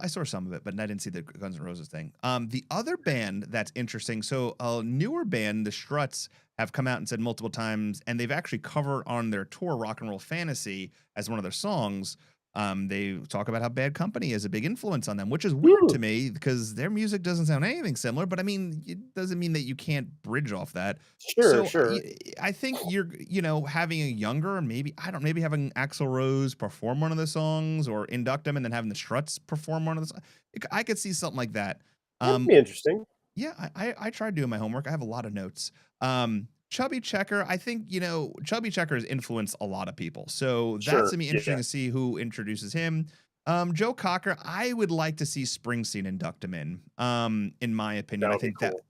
I saw some of it, but I didn't see the Guns N' Roses thing. The other band that's interesting, so a newer band, the Struts, have come out and said multiple times, and they've actually covered on their tour Rock and Roll Fantasy as one of their songs. They talk about how Bad Company is a big influence on them, which is weird to me because their music doesn't sound anything similar, but I mean, it doesn't mean that you can't bridge off that. Sure. I think you're, having a younger, maybe having Axl Rose perform one of the songs or induct them and then having the Struts perform one of the songs. I could see something like that. That'd be interesting. Yeah, I tried doing my homework. I have a lot of notes. Chubby Checker, I think, Chubby Checker has influenced a lot of people. So that's going to be interesting to see who introduces him. Joe Cocker, I would like to see Springsteen induct him in my opinion.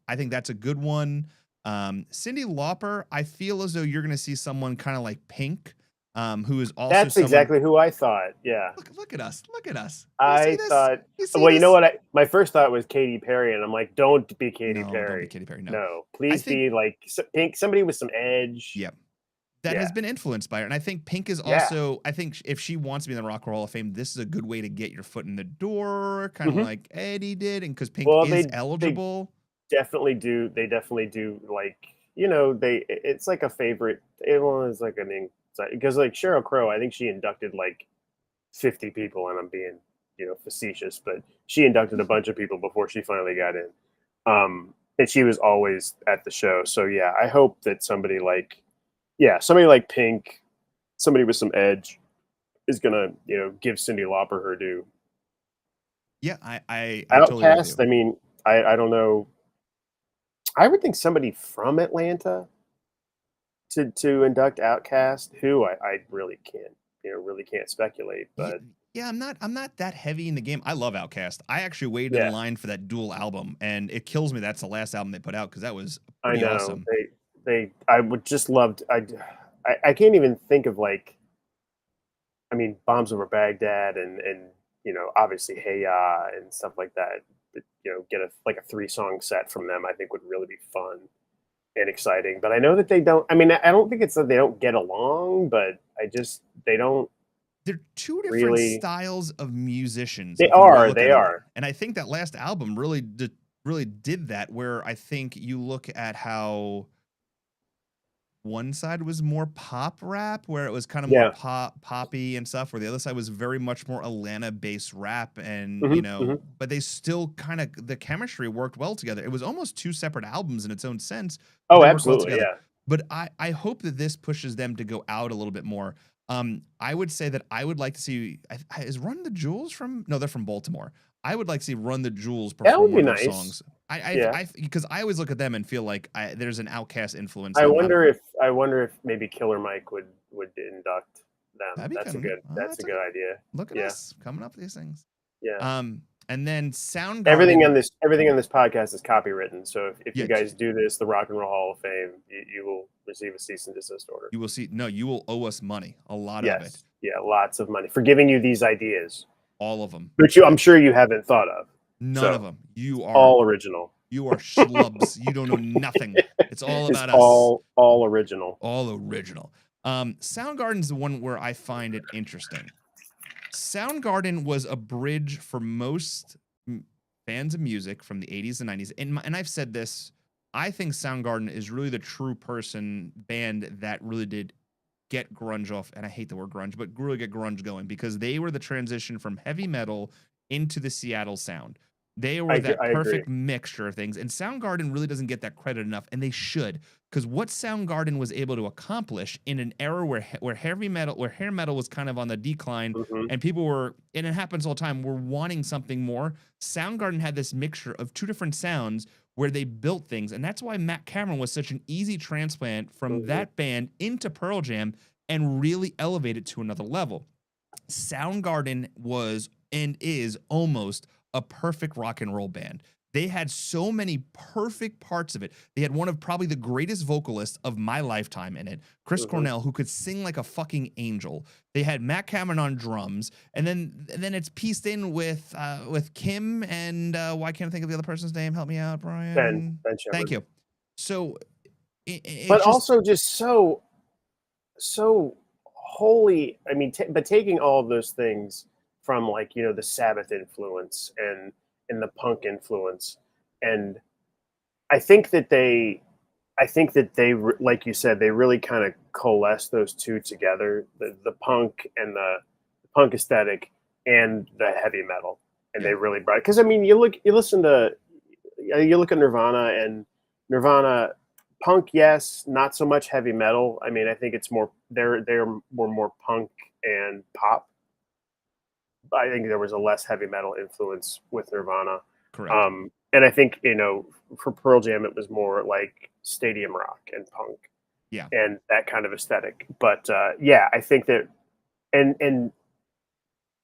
I think that's a good one. Cyndi Lauper, I feel as though you're going to see someone kind of like Pink, who is also That's exactly who I thought. Yeah. Look at us. I thought. Well, you know what? My first thought was Katy Perry, and I'm like, don't be Katy Perry. Don't be Katy Perry. No, please be like Pink, somebody with some edge. Yeah. That has been influenced by her. And I think Pink is also, I think if she wants to be in the Rock and Roll Hall of Fame, this is a good way to get your foot in the door, kind of like Eddie did. And because Pink is eligible. They definitely do. Like, it's like a favorite. It's like because like Sheryl Crow, I think she inducted like 50 people, and I'm being, facetious, but she inducted a bunch of people before she finally got in. And she was always at the show. So yeah, I hope that somebody like Pink, somebody with some edge is gonna, give Cyndi Lauper her due. Yeah, I Outkast, totally I mean, I don't know. I would think somebody from Atlanta to induct Outkast, who I really can't speculate. But yeah, I'm not that heavy in the game. I love Outkast. I actually waited in line for that dual album, and it kills me that's the last album they put out because that was pretty awesome. I would just love to, I can't even think of like, I mean, Bombs Over Baghdad and obviously Hey Ya and stuff like that. But, get a 3-song set from them, I think would really be fun and exciting. But I know that they don't. I mean, I don't think it's that they don't get along, but they don't. They're two different styles of musicians. They are. And I think that last album really did that. Where I think you look at how one side was more pop rap, where it was kind of more Yeah. poppy and stuff, where the other side was very much more Atlanta-based rap, and Hmm. Hmm. but they still kind of the chemistry worked well together. It was almost two separate albums in its own sense, but Oh, they worked well absolutely. together. Yeah. But I hope that this pushes them to go out a little bit more. I would say that I would like to see is Run the Jewels from no, they're from Baltimore. I would like to see Run the Jewels That perform would one be of their nice. songs. Yeah. Because I always look at them and feel like there's an Outcast influence I on them. wonder if I wonder if maybe Killer Mike would induct them. That'd be That's a kind of good that's a good idea. look at Yeah. us coming up with these things. Yeah. And then Soundgarden. Everything on this podcast is copywritten. So if you Yeah, guys do this, the Rock and Roll Hall of Fame, you will receive a cease and desist order. you will see. No, you will owe us money, a lot of it, Yes. Yeah, lots of money for giving you these ideas, all of them. which I'm sure you haven't thought of. None of So them. You are all original. schlubs. You don't know nothing. It's all It's about us. all original. All original. Soundgarden's the one where I find it interesting. Soundgarden was a bridge for most fans of music from the 80s and 90s. And I've said this, I think Soundgarden is really the true band that really did get grunge off, and I hate the word grunge, but really get grunge going, because they were the transition from heavy metal into the Seattle sound. They were that I agree. perfect mixture of things, and Soundgarden really doesn't get that credit enough, and they should, because what Soundgarden was able to accomplish in an era where hair metal was kind of on the decline, Mhm. and people were, and it happens all the time, were wanting something more. Soundgarden had this mixture of two different sounds where they built things, and that's why Matt Cameron was such an easy transplant from Mhm. that band into Pearl Jam and really elevate it to another level. Soundgarden was and is almost a perfect rock and roll band. They had so many perfect parts of it. They had one of probably the greatest vocalists of my lifetime in it, Chris Mhm. Cornell, who could sing like a fucking angel. They had Matt Cameron on drums, and then it's pieced in with Kim and why can't I think of the other person's name? Help me out, Brian. Ben Thank Shepherd. you. So it's But just also just so wholly, I mean, but taking all of those things from, like, the Sabbath influence and the punk influence, and I think that they like you said, they really kind of coalesce those two together, the punk and the punk aesthetic and the heavy metal, and yeah, they really brought, because I mean, you look at Nirvana, and Nirvana punk, yes, not so much heavy metal. I mean, I think it's more they're more punk and pop. I think there was a less heavy metal influence with Nirvana. correct. And I think, for Pearl Jam, it was more like stadium rock and punk Yeah, and that kind of aesthetic. But yeah, I think that, and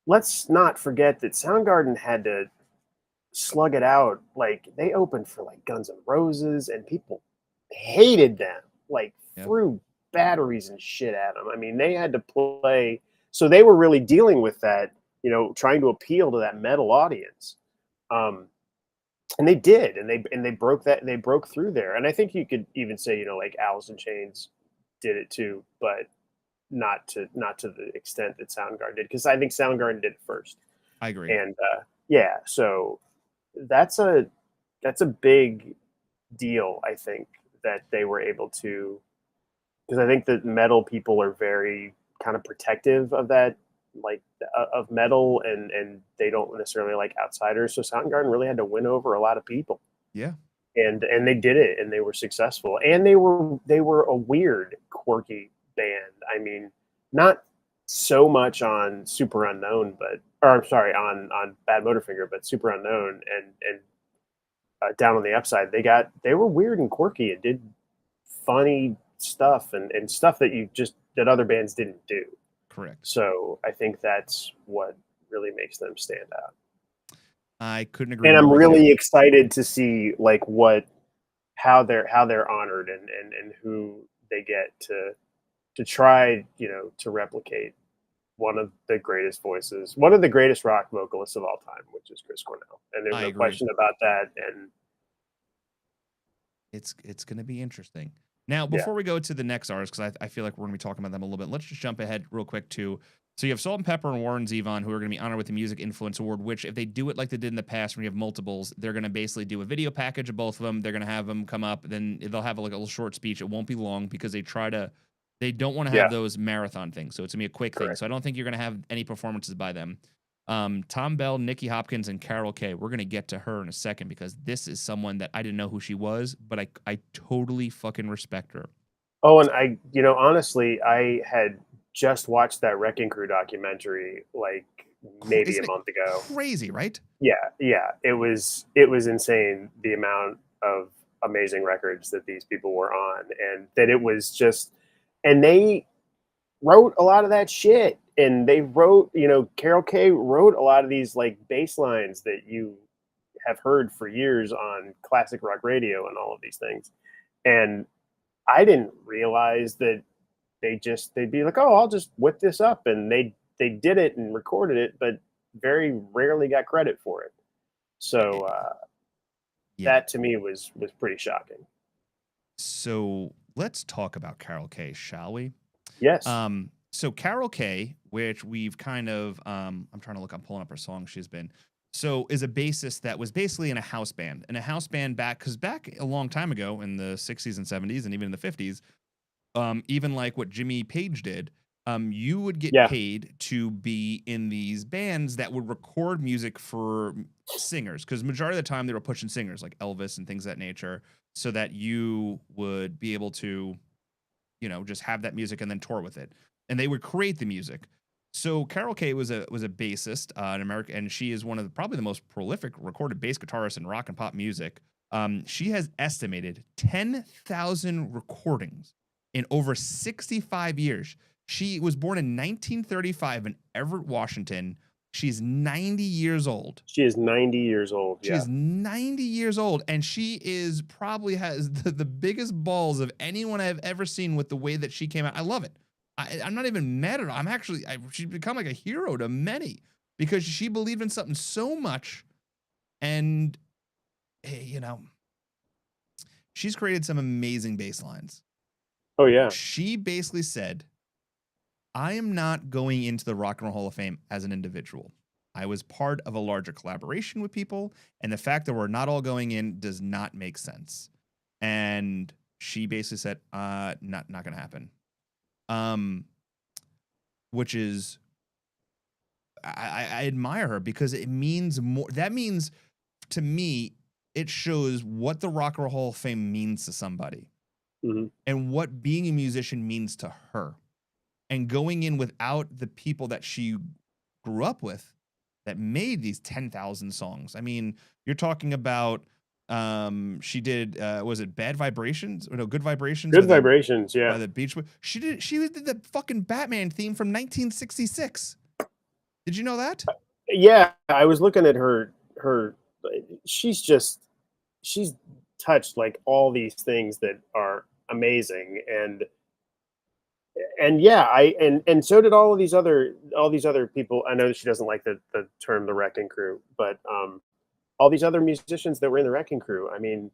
let's not forget that Soundgarden had to slug it out. Like, they opened for like Guns N' Roses, and people hated them, like yeah, threw batteries and shit at them. I mean, they had to play, so they were really dealing with that, trying to appeal to that metal audience. And they did, and they broke through there. And I think you could even say, like Alice in Chains did it too, but not to the extent that Soundgarden did, because I think Soundgarden did it first. I agree. And yeah, so that's a big deal, I think, that they were able to, because I think that metal people are very kind of protective of that, like of metal, and they don't necessarily like outsiders. So Soundgarden really had to win over a lot of people, Yeah, and they did it, and they were successful, and they were a weird, quirky band. I mean, not so much on Super Unknown, or I'm sorry, on Bad Motorfinger, but Super Unknown and Down on the Upside, they were weird and quirky and did funny stuff, and stuff that other bands didn't do. correct. So I think that's what really makes them stand out. I couldn't agree And I'm more with you. really excited to see, like, how they're honored, and who they get to try, to replicate one of the greatest voices, one of the greatest rock vocalists of all time, which is Chris Cornell. And there's I no agree. question about that. And It's going to be interesting. Now, yeah, before we go to the next artist, because I feel like we're going to be talking about them a little bit, let's just jump ahead real quick to So you have Salt and Pepper and Warren Zevon, who are going to be honored with the Music Influence Award, which if they do it like they did in the past when you have multiples, they're going to basically do a video package of both of them. They're going to have them come up, then they'll have like a little short speech. It won't be long because they don't want to have those marathon things. So it's going to be a quick thing. So I don't think you're going to have any performances by them. Tom Bell, Nikki Hopkins, and Carol Kay. We're going to get to her in a second because this is someone that I didn't know who she was, but I totally fucking respect her. Oh, and honestly, I had just watched that Wrecking Crew documentary like maybe a month ago. Crazy, right? Yeah. It was insane the amount of amazing records that these people were on, and that it was just, and they wrote a lot of that shit, and they wrote, Carol Kay wrote a lot of these like bass lines that you have heard for years on classic rock radio and all of these things. And I didn't realize that they'd be like, oh, I'll just whip this up, and they did it and recorded it, but very rarely got credit for it. So that to me was pretty shocking. So let's talk about Carol Kay, shall we? Yes. So Carol Kay, which we've kind of, I'm pulling up her song she's been. So is a bassist that was basically in a house band, back a long time ago in the 60s and 70s and even in the 50s, even like what Jimmy Page did, you would get paid to be in these bands that would record music for singers, because majority of the time they were pushing singers like Elvis and things of that nature, so that you would be able to, just have that music and then tour with it. And they would create the music. So Carol Kay was a bassist in America, and she is one of probably the most prolific recorded bass guitarists in rock and pop music. She has estimated 10,000 recordings in over 65 years. She was born in 1935 in Everett, Washington. She's 90 years old. She is 90 years old. She is 90 years old, and she is probably has the biggest balls of anyone I've ever seen with the way that she came out. I love it. I'm not even mad at her. She's become like a hero to many because she believed in something so much. And, she's created some amazing bass lines. Oh, yeah. She basically said, I am not going into the Rock and Roll Hall of Fame as an individual. I was part of a larger collaboration with people, and the fact that we're not all going in does not make sense. And she basically said, not going to happen. Which is, I admire her because it means more. That means, to me, it shows what the Rock and Roll Hall of Fame means to somebody, and what being a musician means to her. And going in without the people that she grew up with that made these 10,000 songs. I mean, you're talking about, she did, was it Bad Vibrations? Or no, Good Vibrations? Good Vibrations, yeah. By the Beach Boys. She did the fucking Batman theme from 1966. Did you know that? Yeah, I was looking at her, she's touched like all these things that are amazing. And yeah, and so did all these other people. I know that she doesn't like the term the Wrecking Crew, but all these other musicians that were in the Wrecking Crew. I mean,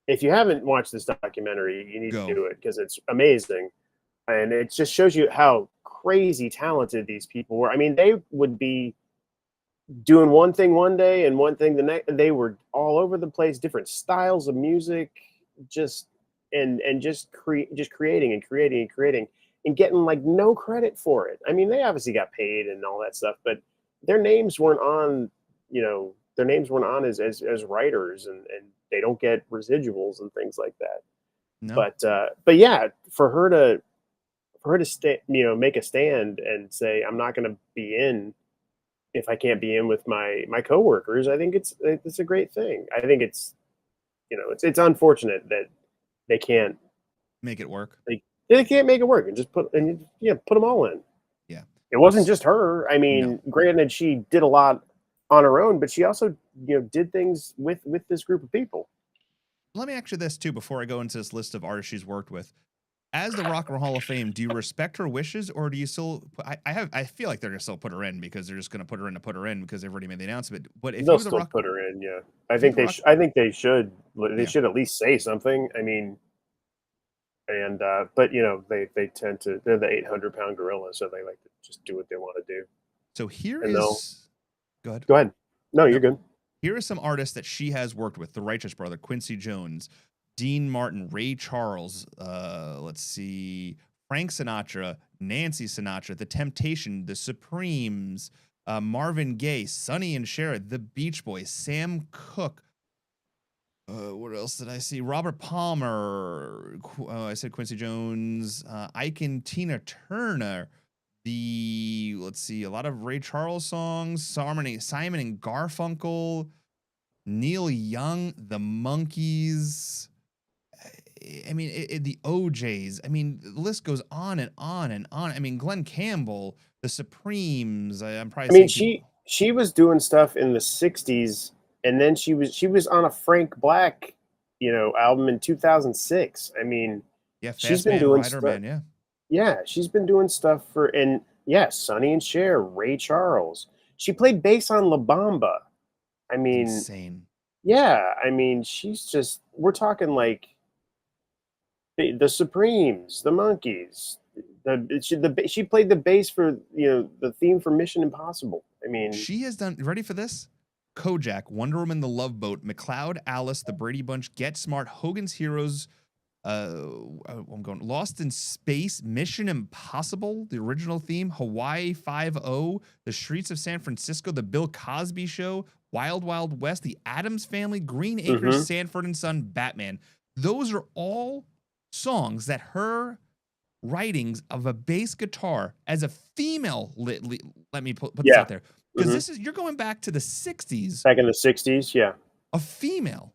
if you haven't watched this documentary, you need to do it because it's amazing, and it just shows you how crazy talented these people were. I mean, they would be doing one thing one day and one thing the next. They were all over the place, different styles of music, just creating and getting like no credit for it. I mean, they obviously got paid and all that stuff, but their names weren't on, as writers, and they don't get residuals and things like that. No. But yeah, for her to make a stand and say, I'm not going to be in if I can't be in with my coworkers. I think it's a great thing. I think it's unfortunate that they can't make it work. They can't make it work, and just put them all in. Yeah. It wasn't just her. I mean, granted, she did a lot on her own, but she also, did things with this group of people. Let me ask you this too, before I go into this list of artists she's worked with. As the Rock and Roll Hall of Fame, do you respect her wishes, or do you still? I feel like they're gonna still put her in because they're just gonna put her in because they've already made the announcement. But if they'll still put her in, yeah. I think they should. They should at least say something. I mean, And but you know they tend to, they're the 800-pound gorilla, so they like to just do what they want to do. So here And they'll is good. go ahead. No, No, you're good. here are some artists that she has worked with: the Righteous Brother, Quincy Jones, Dean Martin, Ray Charles. Let's see, Frank Sinatra, Nancy Sinatra, The Temptation, The Supremes, Marvin Gaye, Sonny and Cher, The Beach Boys, Sam Cooke. What else did I see? Robert Palmer. I said Quincy Jones. Ike and Tina Turner. Let's see, a lot of Ray Charles songs. Simon and Garfunkel. Neil Young. The Monkees. I mean, the OJs. I mean, the list goes on and on and on. I mean, Glenn Campbell, The Supremes. I'm probably I mean, saying people. she was doing stuff in the 60s, and then she was on a Frank Black, you know, album in 2006. I mean, Yeah, she's Fast been Man, doing Rider stuff. Man. Yeah. Yeah, she's been doing stuff for, and yeah, Sonny and Cher, Ray Charles. She played bass on La Bamba. I mean, Insane. yeah, I mean, she's just, we're talking like the Supremes, the Monkees. She played the bass for, you know, the theme for Mission Impossible. I mean, She has done, ready for this? Kojak, Wonder Woman, The Love Boat, McCloud, Alice, The Brady Bunch, Get Smart, Hogan's Heroes, I'm going Lost in Space, Mission Impossible, the original theme, Hawaii 5-0, The Streets of San Francisco, The Bill Cosby Show, Wild Wild West, The Addams Family, Green Acres, Sanford and Son, Batman. Those are all songs that her writings of a bass guitar as a female, let me put this out there, because this is, you're going back to the 60s. Back in the 60s, yeah. A female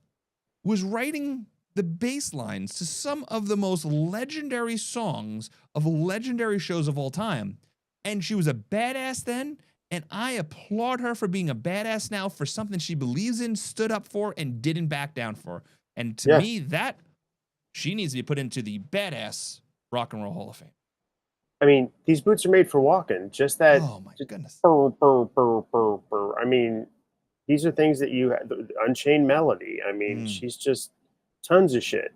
was writing the bass lines to some of the most legendary songs of legendary shows of all time. And she was a badass then, and I applaud her for being a badass now for something she believes in, stood up for, and didn't back down for. And to me, that she needs to be put into the badass Rock and Roll Hall of Fame. I mean, these boots are made for walking. Just that. Oh my goodness. Burr, burr, burr, burr, burr. I mean, these are things that you have. Unchained Melody. I mean, she's just tons of shit.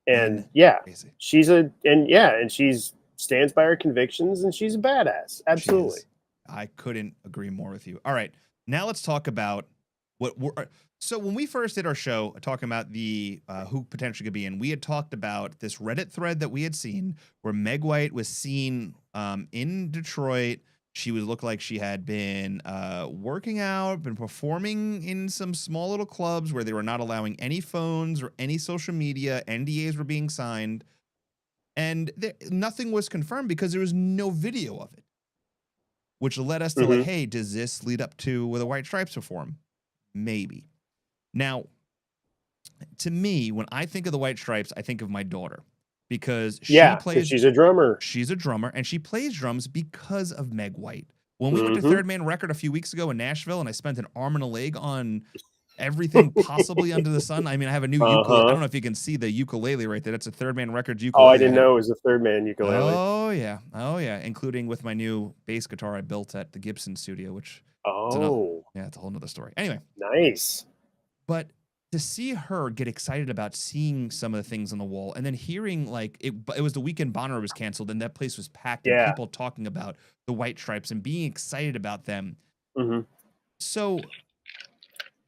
And yeah, crazy. and she's stands by her convictions, and she's a badass. Absolutely. I couldn't agree more with you. All right, now let's talk about what we're. So when we first did our show talking about the who potentially could be in, we had talked about this Reddit thread that we had seen where Meg White was seen in Detroit. She would look like she had been working out, been performing in some small little clubs where they were not allowing any phones or any social media. NDAs were being signed. And nothing was confirmed because there was no video of it, which led us to like, hey, does this lead up to where the White Stripes perform? Maybe. Now, to me, when I think of the White Stripes, I think of my daughter because she's a drummer. She's a drummer, and she plays drums because of Meg White. When we went to Third Man Record a few weeks ago in Nashville, and I spent an arm and a leg on everything possibly under the sun. I mean, I have a new ukulele. I don't know if you can see the ukulele right there. That's a Third Man Records ukulele. Oh, I didn't know it was a Third Man ukulele. Oh yeah, including with my new bass guitar I built at the Gibson studio, which it's a whole nother story. Anyway, nice. But to see her get excited about seeing some of the things on the wall, and then hearing like it was the weekend Bonnaroo was canceled, and that place was packed, and people talking about the White Stripes and being excited about them. So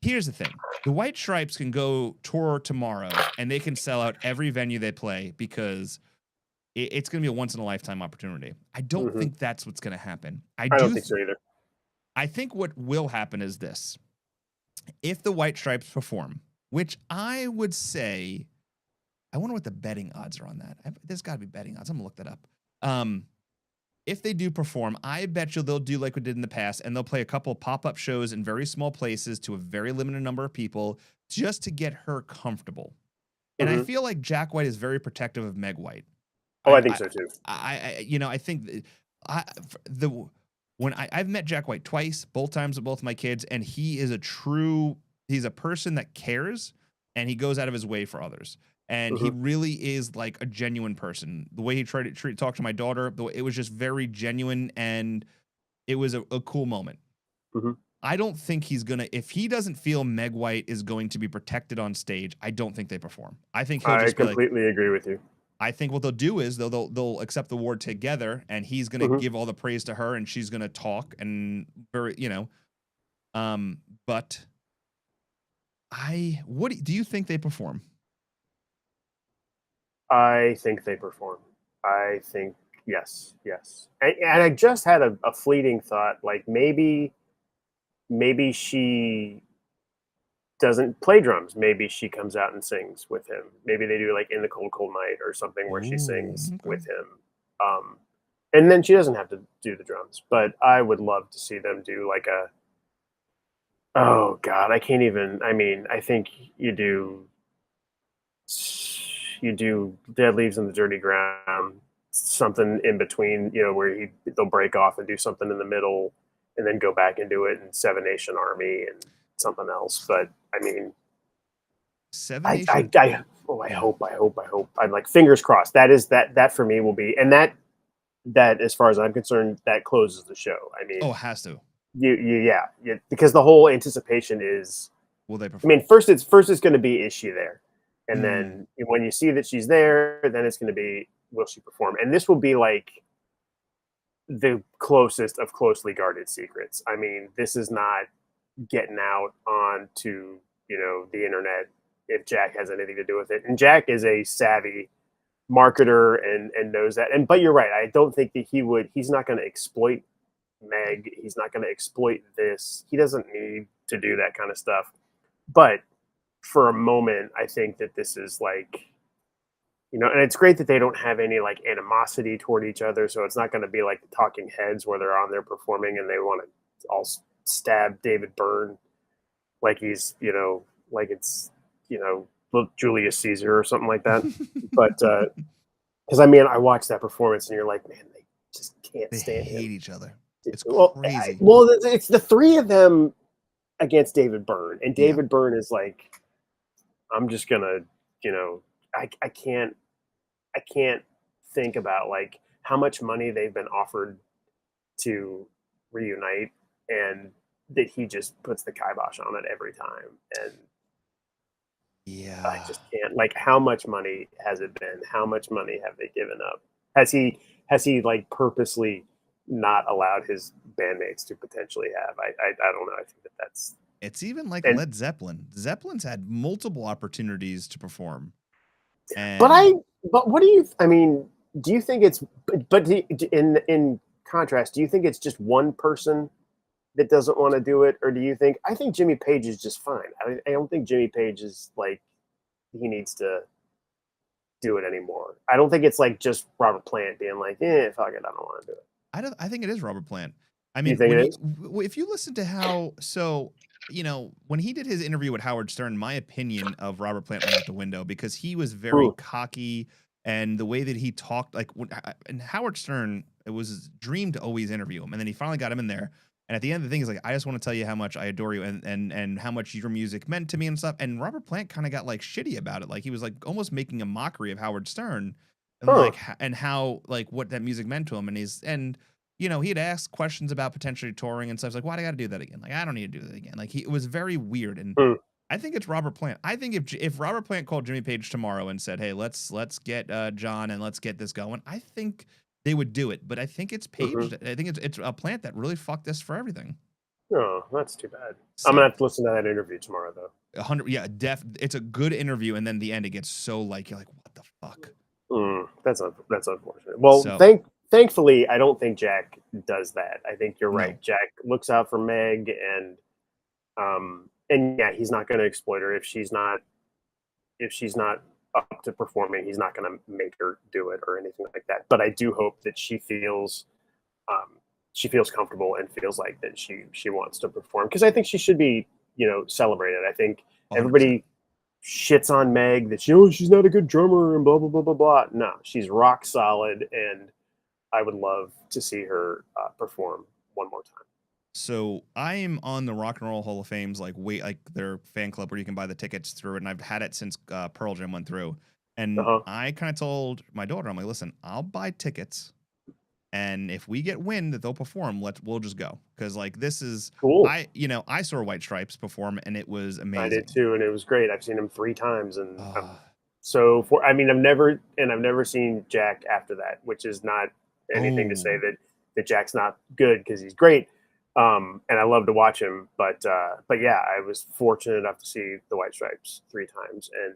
here's the thing. The White Stripes can go tour tomorrow and they can sell out every venue they play because it's going to be a once-in-a-lifetime opportunity. I don't think that's what's going to happen. I don't think so either. I think what will happen is this. If the White Stripes perform, which I would say, I wonder what the betting odds are on that. There's got to be betting odds. I'm going to look that up. If they do perform, I bet you they'll do like we did in the past, and they'll play a couple of pop-up shows in very small places to a very limited number of people just to get her comfortable. And I feel like Jack White is very protective of Meg White. Oh, I think so too. I think I've met Jack White twice, both times with both my kids, and he's a person that cares, and he goes out of his way for others. And he really is like a genuine person. The way he tried to talk to my daughter, it was just very genuine, and it was a cool moment. I don't think he's going to, if he doesn't feel Meg White is going to be protected on stage, I don't think they perform. I think he'll just completely agree with you. I think what they'll do is they'll accept the award together, and he's gonna Mhm. give all the praise to her, and she's gonna talk and very, but do you think they perform? I think they perform. I think yes, yes. And I just had a fleeting thought, like maybe she doesn't play drums. Maybe she comes out and sings with him. Maybe they do like In the Cold Cold Night or something where she Ooh, sings okay. with him. Um, and then she doesn't have to do the drums. But I would love to see them do like a oh god, I can't even. I mean, I think you do you do Dead Leaves in the Dirty Ground, something in between, where they'll break off and do something in the middle, and then go back and do it in Seven Nation Army and something else. But I mean, Seven Nation. I Yeah. hope. I'm like fingers crossed. That for me will be, and that as far as I'm concerned, that closes the show. I Oh, mean, it has to. because the whole anticipation is. Will they I mean, perform? first it's going to be, is she there, and Mm, then when you see that she's there, then it's going to be, will she perform? And this will be like the closest of closely guarded secrets. I mean, this is not getting out onto the internet if Jack has anything to do with it. And Jack is a savvy marketer and knows that. And but you're right. I don't think that he's not going to exploit Meg. He's not going to exploit this. He doesn't need to do that kind of stuff. But for a moment, I think that this is like, and it's great that they don't have any like animosity toward each other. So it's not going to be like the Talking Heads where they're on there performing and they want to all stab David Byrne like he's, like it's, Julius Caesar or something like that. But because I mean, I watched that performance and you're like, man, they just can't they stand him. hate each other. It's Well, crazy. it's the three of them against David Byrne, and Yeah. David Byrne is like, I'm just gonna, you know, I can't think about like how much money they've been offered to reunite, and that he just puts the kibosh on it every time. And I Yeah. just can't. Like, how much money has it been? How much money have they given up? Has he like purposely not allowed his bandmates to potentially have? I don't know. I think that's It's even like and Led Zeppelin. Zeppelin's had multiple opportunities to perform. but And what do you? I mean, do you think it's in contrast? Do you think it's just one person that doesn't want to do it, or do you think? I think Jimmy Page is just fine. I don't think Jimmy Page is like he needs to do it anymore. I don't think it's like just Robert Plant being like, fuck it, I don't want to do it. I think it is Robert Plant. I You mean, think it is? if you listen to how when he did his interview with Howard Stern, my opinion of Robert Plant went out the window because he was very Hmm. cocky, and the way that he talked, like and Howard Stern, it was his dream to always interview him, and then he finally got him in there. And at the end of the thing, he's like, I just want to tell you how much I adore you and how much your music meant to me and stuff. And Robert Plant kind of got like shitty about it. Like he was like almost making a mockery of Howard Stern and Huh. and how like what that music meant to him. And he had asked questions about potentially touring and stuff. It's like, why do I got to do that again? Like, I don't need to do that again. Like, it was very weird. And Hmm. I think it's Robert Plant. I think if Robert Plant called Jimmy Page tomorrow and said, hey, let's get John and let's get this going, I think they would do it. But I think it's Mm-hmm. Page. I think it's a Plant that really fucked this for everything. Oh, that's too bad. I'm gonna So have to listen to that interview tomorrow, though. 100, yeah, it's a good interview. And then the end, it gets so like, you're like, what the fuck? That's unfortunate. Well, So thankfully, I don't think Jack does that. I think you're no, right. Jack looks out for Meg, and yeah, he's not going to exploit her if she's not up to performing. He's not going to make her do it or anything like that. But I do hope that she feels comfortable and feels like that she wants to perform, because I think she should be celebrated. I think 100%. everybody shits on Meg that she's not a good drummer and blah blah blah blah blah. No, she's rock solid, and I would love to see her perform one more time. So I am on the Rock and Roll Hall of Fame's like their fan club where you can buy the tickets through it, and I've had it since Pearl Jam went through. Uh And huh. I kind of told my daughter, I'm like, listen, I'll buy tickets, and if we get wind that they'll perform, we'll just go, because like this is Cool. I saw White Stripes perform, and it was I did amazing. too, and it was great. I've seen him 3 times, and I'm Uh, so I mean, I've never seen Jack after that, which is not anything to say Oh. that Jack's not good, because he's great. And I love to watch him, but yeah, I was fortunate enough to see the White Stripes 3 times, and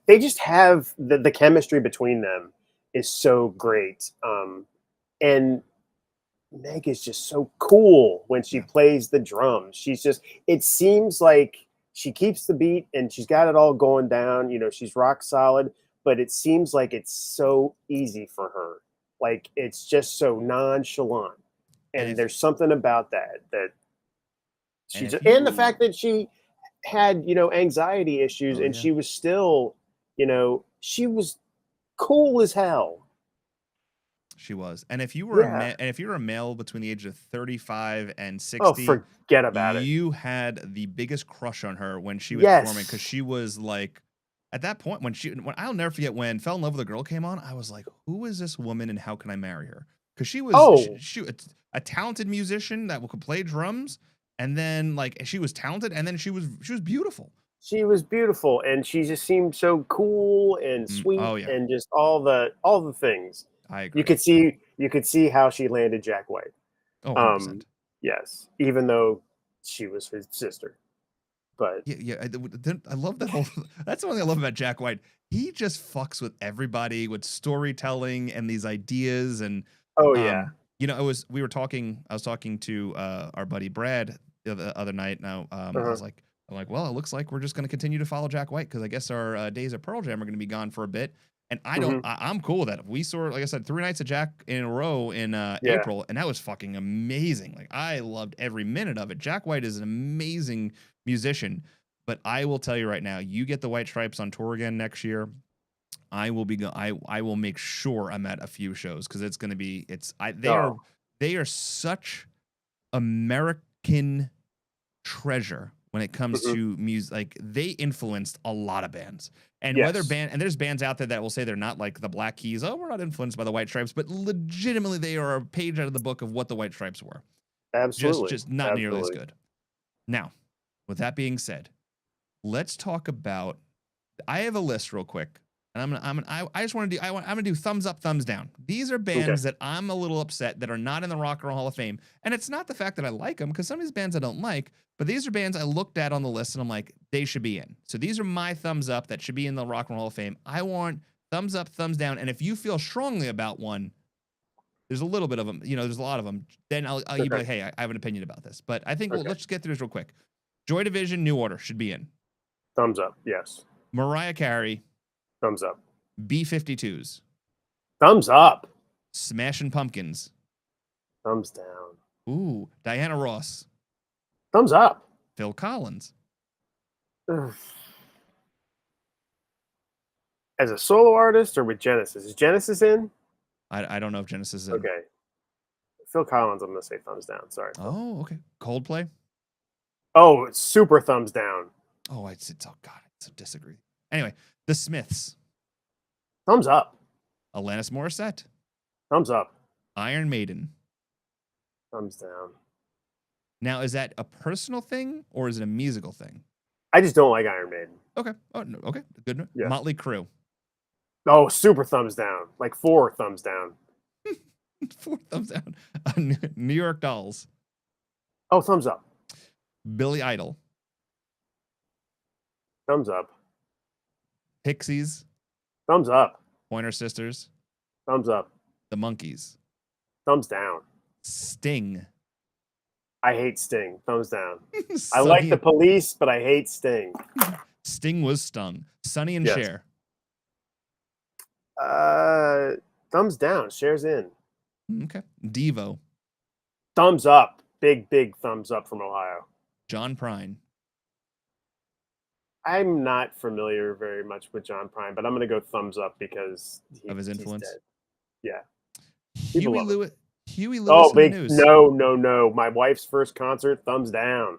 they just have the chemistry between them is so great. And Meg is just so cool when she Yeah. plays the drums. It seems like she keeps the beat and she's got it all going down. She's rock solid, but it seems like it's so easy for her. Like, it's just so nonchalant. And And if there's something about that and she's, if and the you fact that she had, anxiety issues, Oh and yeah. she was still, she was cool as hell. She was. And if you were Yeah. and if you were a male between the age of 35 and Oh, 60, forget about it. you had the biggest crush on her when she was performing, because Yes. she was like, at that point when I'll never forget when Fell in Love with a Girl came on, I was like, who is this woman and how can I marry her? Because she was Oh, a talented musician that could play drums, and then like she was talented, and then she was beautiful. she was beautiful, and she just seemed so cool and Oh sweet, yeah, and just all the things. I You agree. could see how she landed Jack White. Oh, 100%. Um, yes, even though she was his sister, but Yeah, yeah. I love that whole. That's the one thing I love about Jack White. He just fucks with everybody with storytelling and these ideas, and oh yeah. I was talking to our buddy Brad the other night. Now, Uh-huh. I'm like, well, it looks like we're just going to continue to follow Jack White, because I guess our days at Pearl Jam are going to be gone for a bit. And Hmm. I'm cool with that. We saw, like I said, 3 nights of Jack in a row in Yeah. April, and that was fucking amazing. Like, I loved every minute of it. Jack White is an amazing musician, but I will tell you right now, you get the White Stripes on tour again next year, I will be I will make sure I'm at a few shows, because it's going to be Oh. they are such American treasure when it comes Hmm. to music. Like, they influenced a lot of bands, and Yes. there's bands out there that will say they're not, like the Black Keys. Oh, we're not influenced by the White Stripes, but legitimately they are a page out of the book of what the White Stripes were. Absolutely. Just not nearly as Absolutely. good. Now, with that being said, let's talk about. I have a list real quick, and I just want to do. I'm gonna do thumbs up, thumbs down. These are Okay. bands that I'm a little upset that are not in the Rock and Roll Hall of Fame, and it's not the fact that I like them, because some of these bands I don't like, but these are bands I looked at on the list and I'm like, they should be in. So these are my thumbs up that should be in the Rock and Roll Hall of Fame. I want thumbs up, thumbs down, and if you feel strongly about one, there's a little bit of them. There's a lot of them. Then you'll be Okay. like, hey, I have an opinion about this. But I think Okay. let's just get through this real quick. Joy Division, New Order should be in. Thumbs up. Yes. Mariah Carey, Thumbs up. B-52s, Thumbs up. Smashing Pumpkins. Thumbs down. Ooh, Diana Ross, Thumbs up. Phil Collins. Ugh. As a solo artist or with Genesis? Is Genesis in? I don't know if Genesis is in. Okay. Phil Collins, I'm gonna say thumbs down. Sorry, Phil. Oh, okay. Coldplay. Oh, it's super thumbs down. Oh, oh God, I so disagree. Anyway, The Smiths, Thumbs up. Alanis Morissette, Thumbs up. Iron Maiden. Thumbs down. Now, is that a personal thing or is it a musical thing? I just don't like Iron Maiden. Okay. Oh, no, okay. Good. Yeah. Motley Crue. Oh, super thumbs down. Like 4 thumbs down. 4 thumbs down. New York Dolls. Oh, thumbs up. Billy Idol. Thumbs up. Pixies. Thumbs up. Pointer Sisters. Thumbs up. The Monkees. Thumbs down. Sting. I hate Sting. Thumbs down. I Sonny like the Police, but I hate Sting. Sting was stung. Sonny and Yes. Cher. Thumbs down. Shares in. Okay. Devo. Thumbs up. Big thumbs up from Ohio. John Prine. I'm not familiar very much with John Prine, but I'm going to go thumbs up because Of his influence. He's dead. Yeah. Huey love him. Lewis. Huey Lewis Oh, and the big News. no. My wife's first concert. Thumbs down.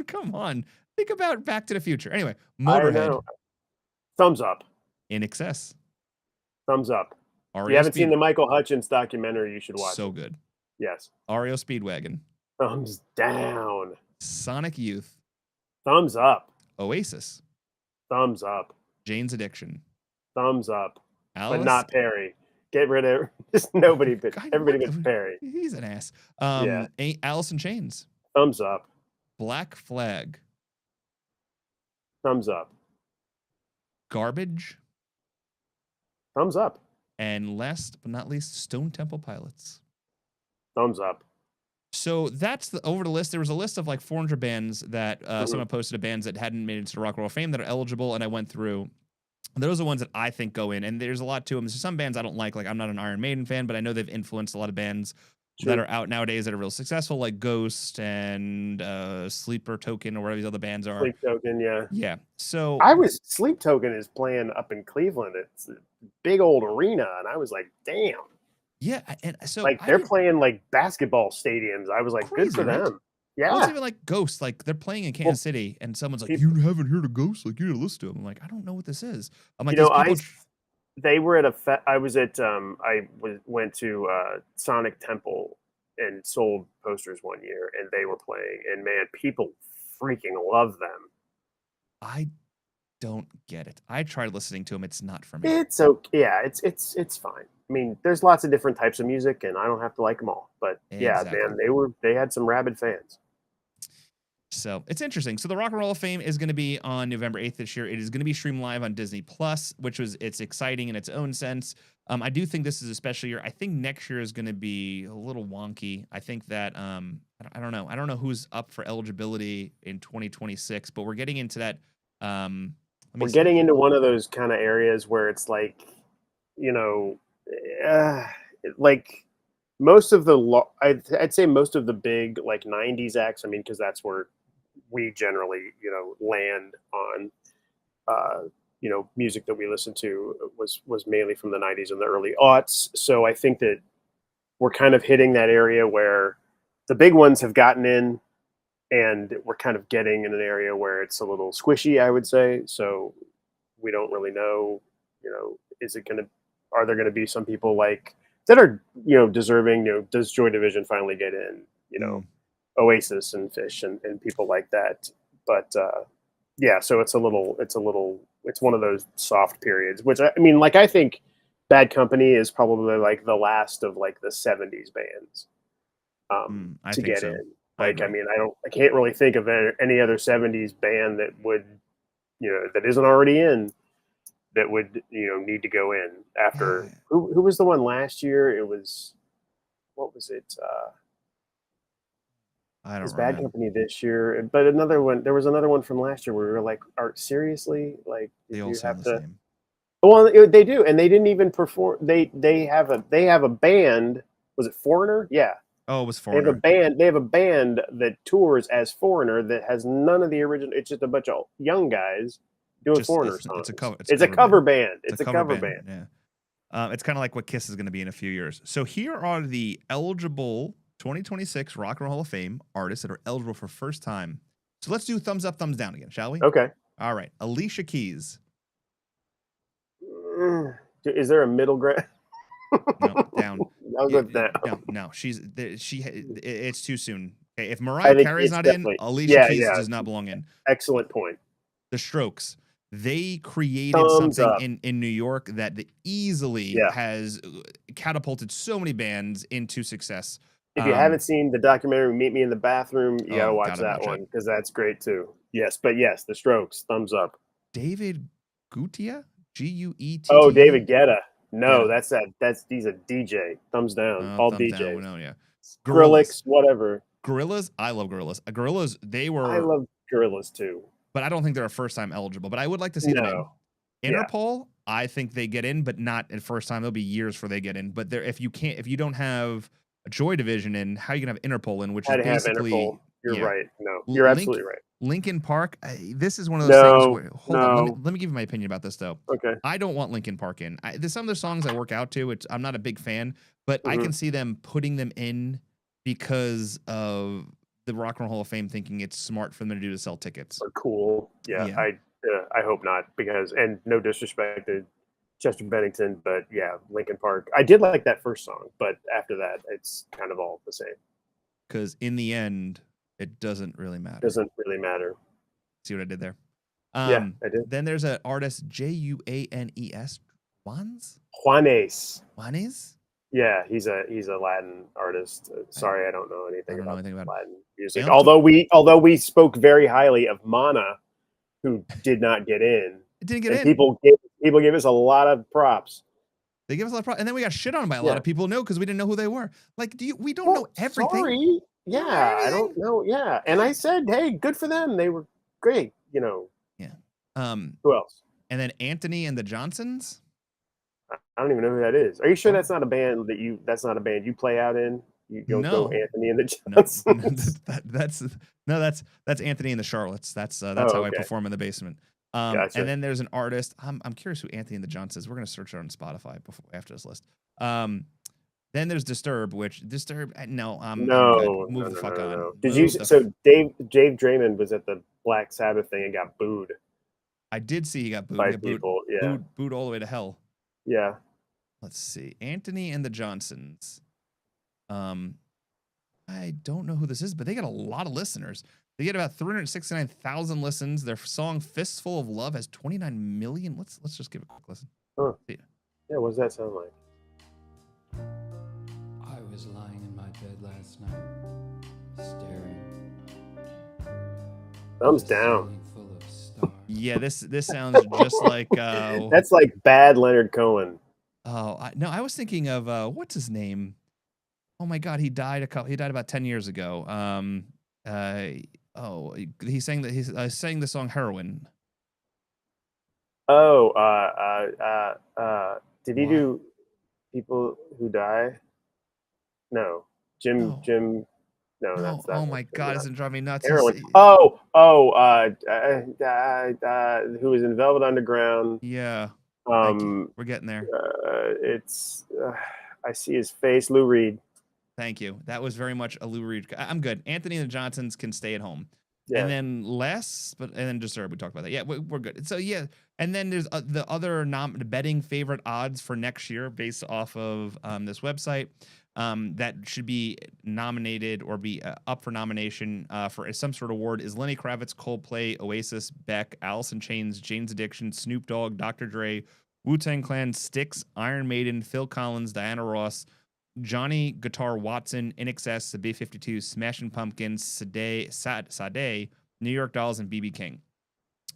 Come on. Think about Back to the Future. Anyway, I Motorhead. know. Thumbs up. In Excess. Thumbs up. If REO you haven't Speed. seen the Michael Hutchins documentary, you should watch So it. good. Yes. REO Speedwagon. Thumbs down. Sonic Youth. Thumbs up. Oasis. Thumbs up. Jane's Addiction. Thumbs up. Alice. But not Perry. Get rid of just nobody but God, everybody what? but Perry. He's an ass. Yeah. Alice in Chains. Thumbs up. Black Flag. Thumbs up. Garbage. Thumbs up. And last but not least, Stone Temple Pilots. Thumbs up. So that's over the list. There was a list of like 400 bands that someone posted of bands that hadn't made it to the Rock and Roll of Fame that are eligible, and I went through. Those are the ones that I think go in, and there's a lot to them. There's some bands I don't like. Like I'm not an Iron Maiden fan, but I know they've influenced a lot of bands that are out nowadays that are real successful, like Ghost and Sleeper Token or whatever these other bands are. Sleep Token, yeah. Yeah. So Sleep Token is playing up in Cleveland. It's a big old arena, and I was like, damn. Yeah, and so like they're playing like basketball stadiums. I was like, crazy, good for them. Right? Yeah. Well, it's even like Ghost. Like they're playing in Kansas City, and someone's like, "You haven't heard of Ghost? Like you need to listen to them." I'm like, I don't know what this is. I'm like, they were at I was at went to Sonic Temple and sold posters one year, and they were playing, and man, people freaking love them. I don't get it. I tried listening to them. It's not for me. It's okay. Yeah, it's fine. I mean, there's lots of different types of music, and I don't have to like them all. But exactly. Yeah, man, they had some rabid fans. So it's interesting. So the Rock and Roll of Fame is going to be on November 8th this year. It is going to be streamed live on Disney Plus, it's exciting in its own sense. I do think this is a special year. I think next year is going to be a little wonky. I think that I don't know. I don't know who's up for eligibility in 2026, but we're getting into that. We're getting into one of those kind of areas where it's like, like most of the I'd say most of the big like 90s acts. I mean, because that's where we generally land on music that we listen to was mainly from the 90s and the early aughts. So I think that we're kind of hitting that area where the big ones have gotten in, and we're kind of getting in an area where it's a little squishy, I would say. So we don't really know, are there going to be some people like that are, deserving, does Joy Division finally get in, Oasis and Fish and people like that. But yeah, so it's one of those soft periods, which I mean, like, I think Bad Company is probably like the last of like the 70s bands to get in. Like, I mean, I can't really think of any other 70s band that would, that isn't already in, that would, need to go in after. Yeah. Who was the one last year? It was, what was it? I don't know. Bad Company this year, but there was another one from last year where we were like, seriously? Like, they all sound the same. Well, they do, and they didn't even perform. They have a band. Was it Foreigner? Yeah. Oh, it was Foreigner. They have a band that tours as Foreigner that has none of the original. It's just a bunch of young guys doing Foreigner songs. It's a cover band. It's a cover band. Yeah. It's kind of like what Kiss is going to be in a few years. So here are the eligible 2026 Rock and Roll Hall of Fame artists that are eligible for first time. So let's do thumbs up, thumbs down again, shall we? Okay. All right. Alicia Keys. Is there a middle ground? No, down. I'll go down. No, it's too soon. Okay, if Mariah Carey's not in, Alicia Keys does not belong in. Excellent point. The Strokes. They created something in New York that easily has catapulted so many bands into success. If you haven't seen the documentary Meet Me in the Bathroom, you gotta watch that one because that's great too. Yes, but yes, The Strokes, thumbs up. David Guetta, Guetta. Oh, David Guetta. No, he's a DJ. Thumbs down. All DJs. No, yeah. Skrillex, whatever. Gorillaz, I love Gorillaz. Gorillaz, I love Gorillaz too. But I don't think they're a first time eligible. But I would like to see them in. Interpol, I think they get in, but not at first time. There'll be years before they get in. But if you don't have a Joy Division in, how are you gonna have Interpol in? Which is basically You're right. No, you're absolutely right. Linkin Park. this is one of those things. Hold on. Let me give you my opinion about this though. Okay. I don't want Linkin Park in. There's some of their songs I work out to. I'm not a big fan, but I can see them putting them in because of the Rock and Roll Hall of Fame, thinking it's smart for them to do to sell tickets. Or cool. Yeah. I hope not, because, and no disrespect to Chester Bennington, but yeah, Linkin Park. I did like that first song, but after that, it's kind of all the same. Because in the end, it doesn't really matter. Doesn't really matter. See what I did there? Yeah, I did. Then there's an artist Juanes. Juanes? Yeah, he's a Latin artist. Sorry, I don't know I anything don't know about anything about it. Latin music. Anto- Although we spoke very highly of Mana, who did not get in, It didn't get and in. people gave us a lot of props. They give us a lot of and then we got shit on by a Yeah. lot of people because we didn't know who they were. Like, we don't know everything. Sorry. We don't know Yeah, I everything. don't know. Yeah, and I said, hey, good for them. They were great. You know. Yeah. Who else? And then Anthony and the Johnsons. I don't even know who that is. Are you sure that's not a band that's not a band you play out in? You don't go No. Anthony and the No, Johnsons. that's Anthony and the Charlottes. That's how okay. I perform in the basement. Gotcha. And then there's an artist. I'm curious who Anthony and the Johnsons is. We're gonna search it on Spotify after this list. Then there's Disturb, which Disturb. No, I'm good. Move the fuck on. No. Did you? So Dave Draymond was at the Black Sabbath thing and got booed. I did see he got booed. By He got people. Yeah. Booed all the way to hell. Yeah. Let's see. Anthony and the Johnsons. I don't know who this is, but they get a lot of listeners. They get about 369,000 listens. Their song "Fistful of Love" has 29 million. Let's just give it a quick listen. Huh. Yeah, what does that sound like? I was lying in my bed last night, staring. Thumbs down. Full of stars. Yeah, this sounds just like that's like bad Leonard Cohen. Oh, I was thinking of what's his name? Oh my God, he died about 10 years ago. He sang the song "Heroin." Oh, did he do People Who Die? No, Jim. No, that's oh my God, isn't driving me nuts? Heroin. Who was in Velvet Underground? Yeah. We're getting there. It's I see his face, Lou Reed. Thank you. That was very much a Lou Reed. I'm good. Anthony and the Johnsons can stay at home. Yeah. And then Disturb, we talked about that. Yeah, we're good. So yeah, and then there's the other betting favorite odds for next year based off of this website that should be nominated or be up for nomination for some sort of award is Lenny Kravitz, Coldplay, Oasis, Beck, Alice in Chains, Jane's Addiction, Snoop Dogg, Dr. Dre, Wu-Tang Clan, Styx, Iron Maiden, Phil Collins, Diana Ross, Johnny Guitar Watson, INXS, the B-52, Smashing Pumpkins, Sade, New York Dolls, and BB King.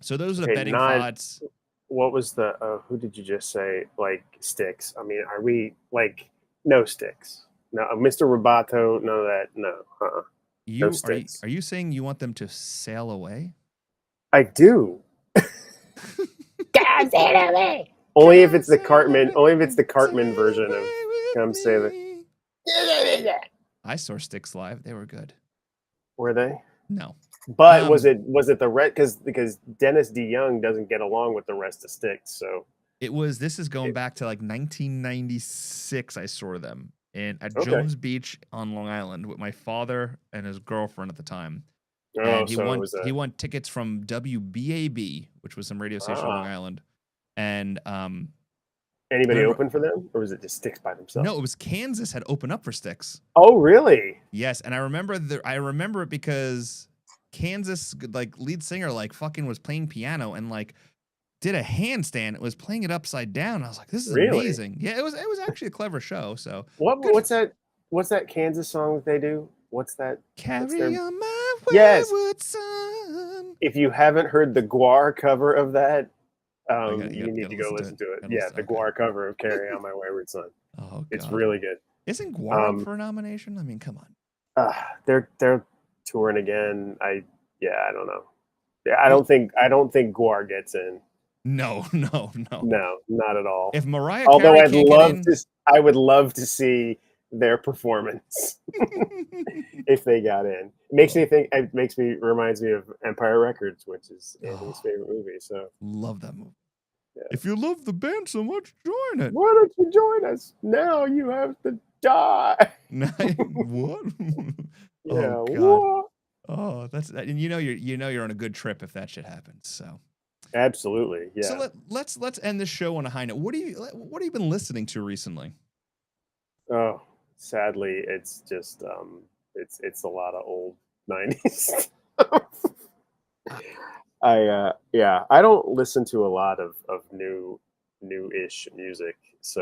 So those are the betting odds. What was the? Who did you just say? Like Styx? I mean, are we like no Styx? No, Mr. Roboto. None of that. No. No Styx. Are you saying you want them to sail away? I do. God sail away. Only if it's the Cartman. Only if it's the Cartman version of "Come Sail It." I saw Styx live. They were good. Were they? No. But was it the red? Because Dennis DeYoung doesn't get along with the rest of Styx. So this is going back to like 1996. I saw them at Jones Beach on Long Island with my father and his girlfriend at the time. And he won tickets from WBAB, which was some radio station on Long Island. And anybody open for them, or was it just Styx by themselves? No, it was Kansas had opened up for Styx. Oh, really? Yes, and I remember it because Kansas lead singer fucking was playing piano and did a handstand. It was playing it upside down. I was like, this is amazing. Yeah, it was actually a clever show. So what's that Kansas song that they do? What's that? Carry on my wayward son. If you haven't heard the Guar cover of that, you need to go listen to it. Yeah, the Guar cover of "Carry On My Wayward Son." Oh, God. It's really good. Isn't Guar up for a nomination? I mean, come on. They're touring again. I don't know. I don't think Guar gets in. No, not at all. If Mariah Carey I would love to see their performance if they got in. It reminds me of Empire Records, which is Anthony's favorite movie. So love that movie. Yeah. If you love the band so much, join it. Why don't you join us? Now you have to die. What? Yeah. Oh, God. What? Oh, and you're on a good trip if that shit happens. So absolutely, yeah. So let's end this show on a high note. What have you been listening to recently? Oh, sadly, it's just it's a lot of old 90s. I don't listen to a lot of new-ish music, so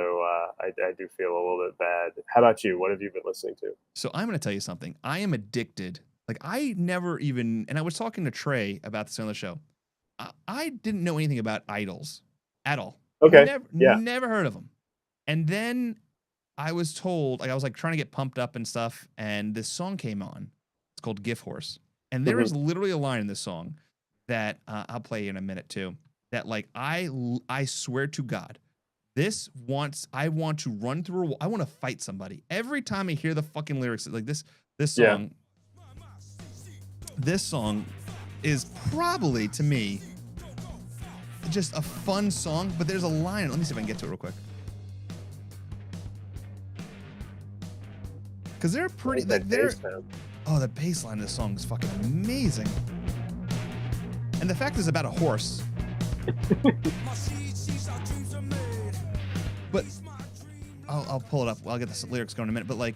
I do feel a little bit bad. How about you? What have you been listening to? So I'm going to tell you something. I am addicted. Like I never even, and I was talking to Trey about this on the show. I didn't know anything about idols at all. Okay. Never heard of them. And then I was told, like I was like trying to get pumped up and stuff, and this song came on. It's called "Gift Horse," and there is literally a line in this song that I'll play in a minute too. That like I swear to God, I want to run through a wall. I want to fight somebody every time I hear the fucking lyrics. Like this song. This song is probably to me just a fun song, but there's a line. Let me see if I can get to it real quick. Because they're pretty. Like the bass line of this song is fucking amazing. And the fact is about a horse. But I'll pull it up. I'll get the lyrics going in a minute. But like,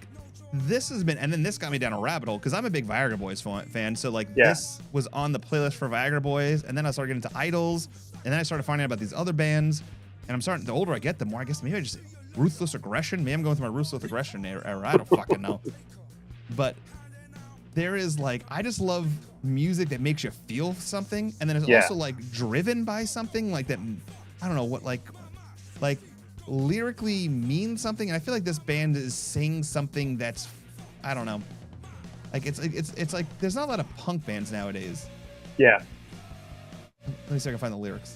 this has been, and then this got me down a rabbit hole because I'm a big Viagra Boys fan. So like, this was on the playlist for Viagra Boys, and then I started getting into idols, and then I started finding out about these other bands. And I'm starting. The older I get, the more I guess maybe I just ruthless aggression. Maybe I'm going through my ruthless aggression era. I don't fucking know. But there is like, I just love music that makes you feel something, and then it's also like driven by something like that. I don't know what like lyrically means something. And I feel like this band is saying something that's, I don't know. Like it's like there's not a lot of punk bands nowadays. Yeah. Let me see if I can find the lyrics.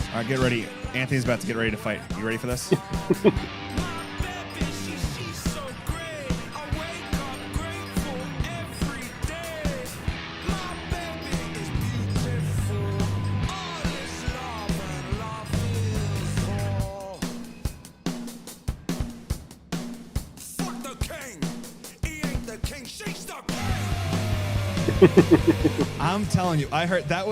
All right, get ready. Anthony's about to get ready to fight. You ready for this? I'm telling you,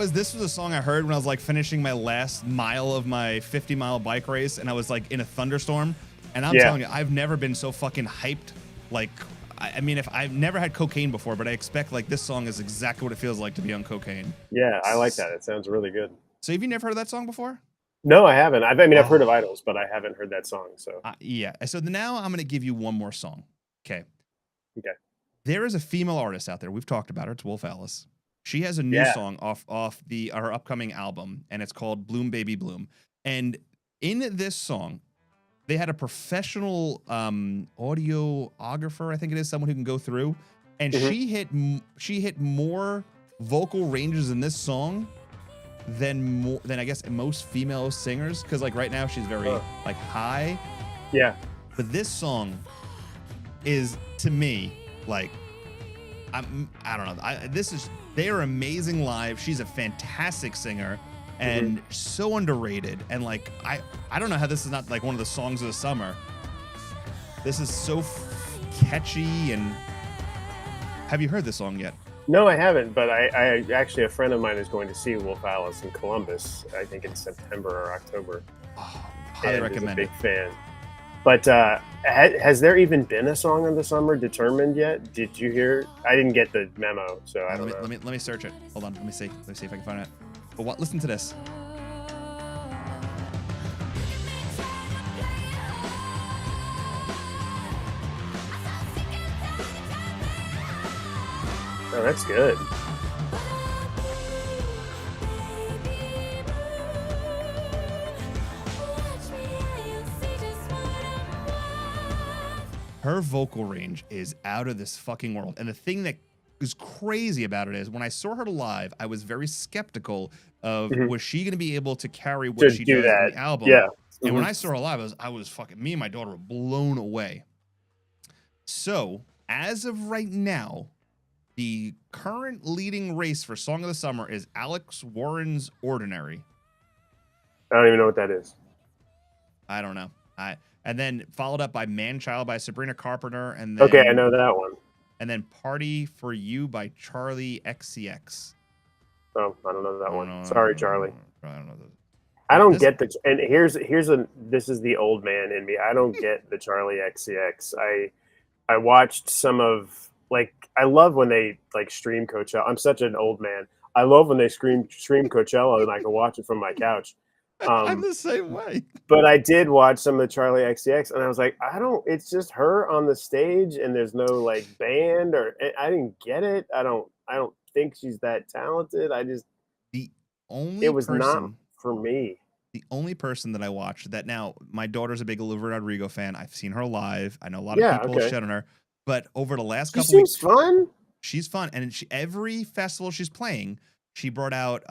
this was a song I heard when I was like finishing my last mile of my 50-mile bike race, and I was like in a thunderstorm. And I'm telling you, I've never been so fucking hyped. Like, I mean, if I've never had cocaine before, but I expect like this song is exactly what it feels like to be on cocaine. Yeah, I like that. It sounds really good. So have you never heard that song before? No, I haven't. I mean, I've heard of Idols, but I haven't heard that song. So yeah. So now I'm going to give you one more song. Okay. Okay. There is a female artist out there. We've talked about her. It's Wolf Alice. She has a new song off her upcoming album, and it's called Bloom Baby Bloom. And in this song, they had a professional audiographer, I think it is, someone who can go through, and she hit more vocal ranges in this song than I guess most female singers, because like right now she's very like high. Yeah. But this song is, to me, like, I don't know. They are amazing live. She's a fantastic singer and so underrated. And like, I don't know how this is not like one of the songs of the summer. This is so catchy. And have you heard this song yet? No, I haven't. But I actually, a friend of mine is going to see Wolf Alice in Columbus, I think in September or October. Oh, highly recommend it. Big fan. But has there even been a song of the summer determined yet? Did you hear? I didn't get the memo, so I don't know. Let me search it. Hold on. Let me see if I can find it. But listen to this. Oh, that's good. Her vocal range is out of this fucking world. And the thing that is crazy about it is when I saw her live, I was very skeptical of was she going to be able to carry what she does in the album. Yeah, And when I saw her live, I was fucking, me and my daughter were blown away. So, as of right now, the current leading race for Song of the Summer is Alex Warren's Ordinary. I don't even know what that is. I don't know. And then followed up by Man Child by Sabrina Carpenter. And then, Okay, I know that one. And then Party for You by Charlie XCX. Oh, I don't know that one. No, Sorry, Charlie. I don't know. I don't get the, and this is the old man in me. I don't get the Charlie XCX. I watched some of, like, I love when they like stream Coachella. I'm such an old man. I love when they stream Coachella and I can watch it from my couch. I'm the same way. But I did watch some of the Charlie XCX and I was like, it's just her on the stage and there's no like band, or I didn't get it. I don't think she's that talented. It was not for me. The only person that I watched that, now my daughter's a big Olivia Rodrigo fan. I've seen her live. I know a lot of people shit on her, but over the last couple weeks, fun. She's fun, and every festival she's playing, she brought out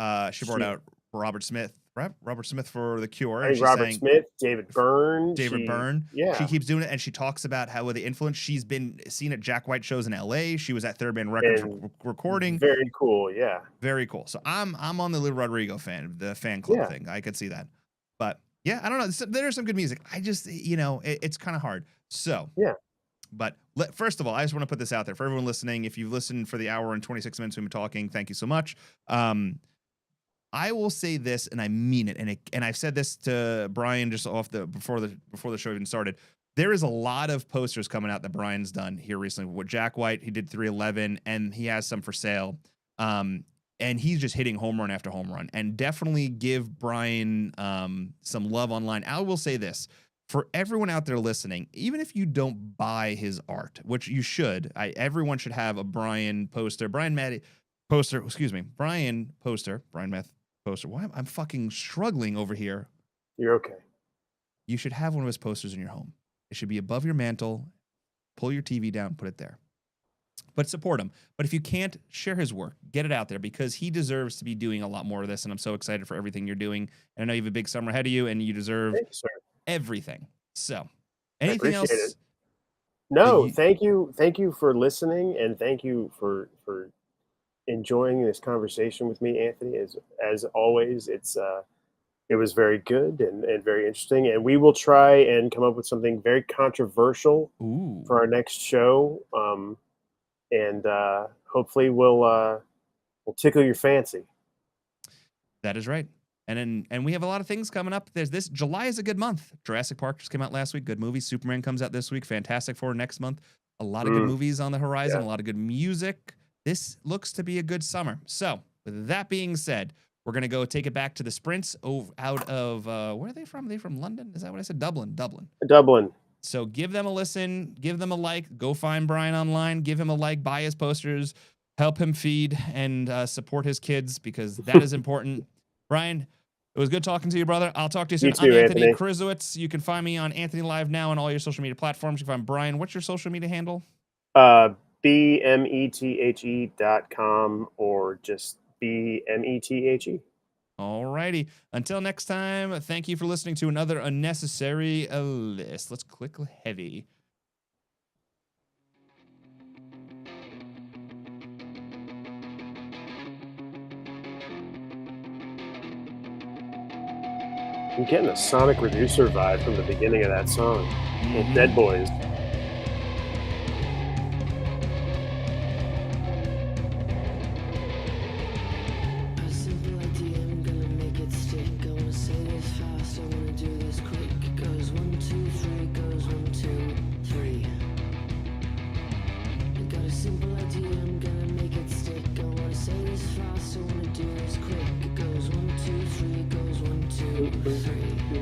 Robert Smith for The Cure. And Robert Smith, David Byrne. Yeah. She keeps doing it, and she talks about how with the influence she's been seen at Jack White shows in LA. She was at Third Man Records recording. Very cool, yeah. Very cool. So I'm on the Olivia Rodrigo the fan club thing. I could see that. But yeah, I don't know. There's some good music. I just, it's kind of hard. So yeah. But first of all, I just want to put this out there for everyone listening. If you've listened for the hour and 26 minutes we've been talking, thank you so much. I will say this, and I mean it, and I've said this to Brian just before the show even started. There is a lot of posters coming out that Brian's done here recently. With Jack White, he did 311, and he has some for sale. And he's just hitting home run after home run. And definitely give Brian some love online. I will say this. For everyone out there listening, even if you don't buy his art, which you should, everyone should have a Brian poster. Brian Meth poster. Why I'm fucking struggling over here. You're okay. You should have one of his posters in your home. It should be above your mantle. Pull your TV down, put it there. But support him. But if you can't, share his work. Get it out there, because he deserves to be doing a lot more of this, and I'm so excited for everything you're doing. And I know you have a big summer ahead of you, and you deserve everything. So, anything else? It. No, thank you for listening, and thank you for enjoying this conversation with me, Anthony. As always, it was very good and very interesting, and we will try and come up with something very controversial for our next show. And hopefully we'll tickle your fancy. That is right. And we have a lot of things coming up. There's this. July is a good month. Jurassic Park just came out last week. Good movie. Superman comes out this week. Fantastic Four next month. A lot of good movies on the horizon. A lot of good music. This looks to be a good summer. So with that being said, we're going to go take it back to the Sprints out of, where are they from? Are they from London? Is that what I said? Dublin. So give them a listen, give them a like, go find Brian online, give him a like, buy his posters, help him feed and support his kids, because that is important. Brian, it was good talking to you, brother. I'll talk to you soon. I'm Anthony Krizowitz. You can find me on Anthony Live now on all your social media platforms. You can find Brian. What's your social media handle? BMETHE.com or just BMETHE. All righty. Until next time, thank you for listening to another Unnecessary List. Let's click heavy. I'm getting a Sonic Reducer vibe from the beginning of that song. With Dead Boys. Simple idea, I'm gonna make it stick. I wanna say this fast, I wanna do this quick. It goes 1, 2, 3, it goes 1, 2, 3.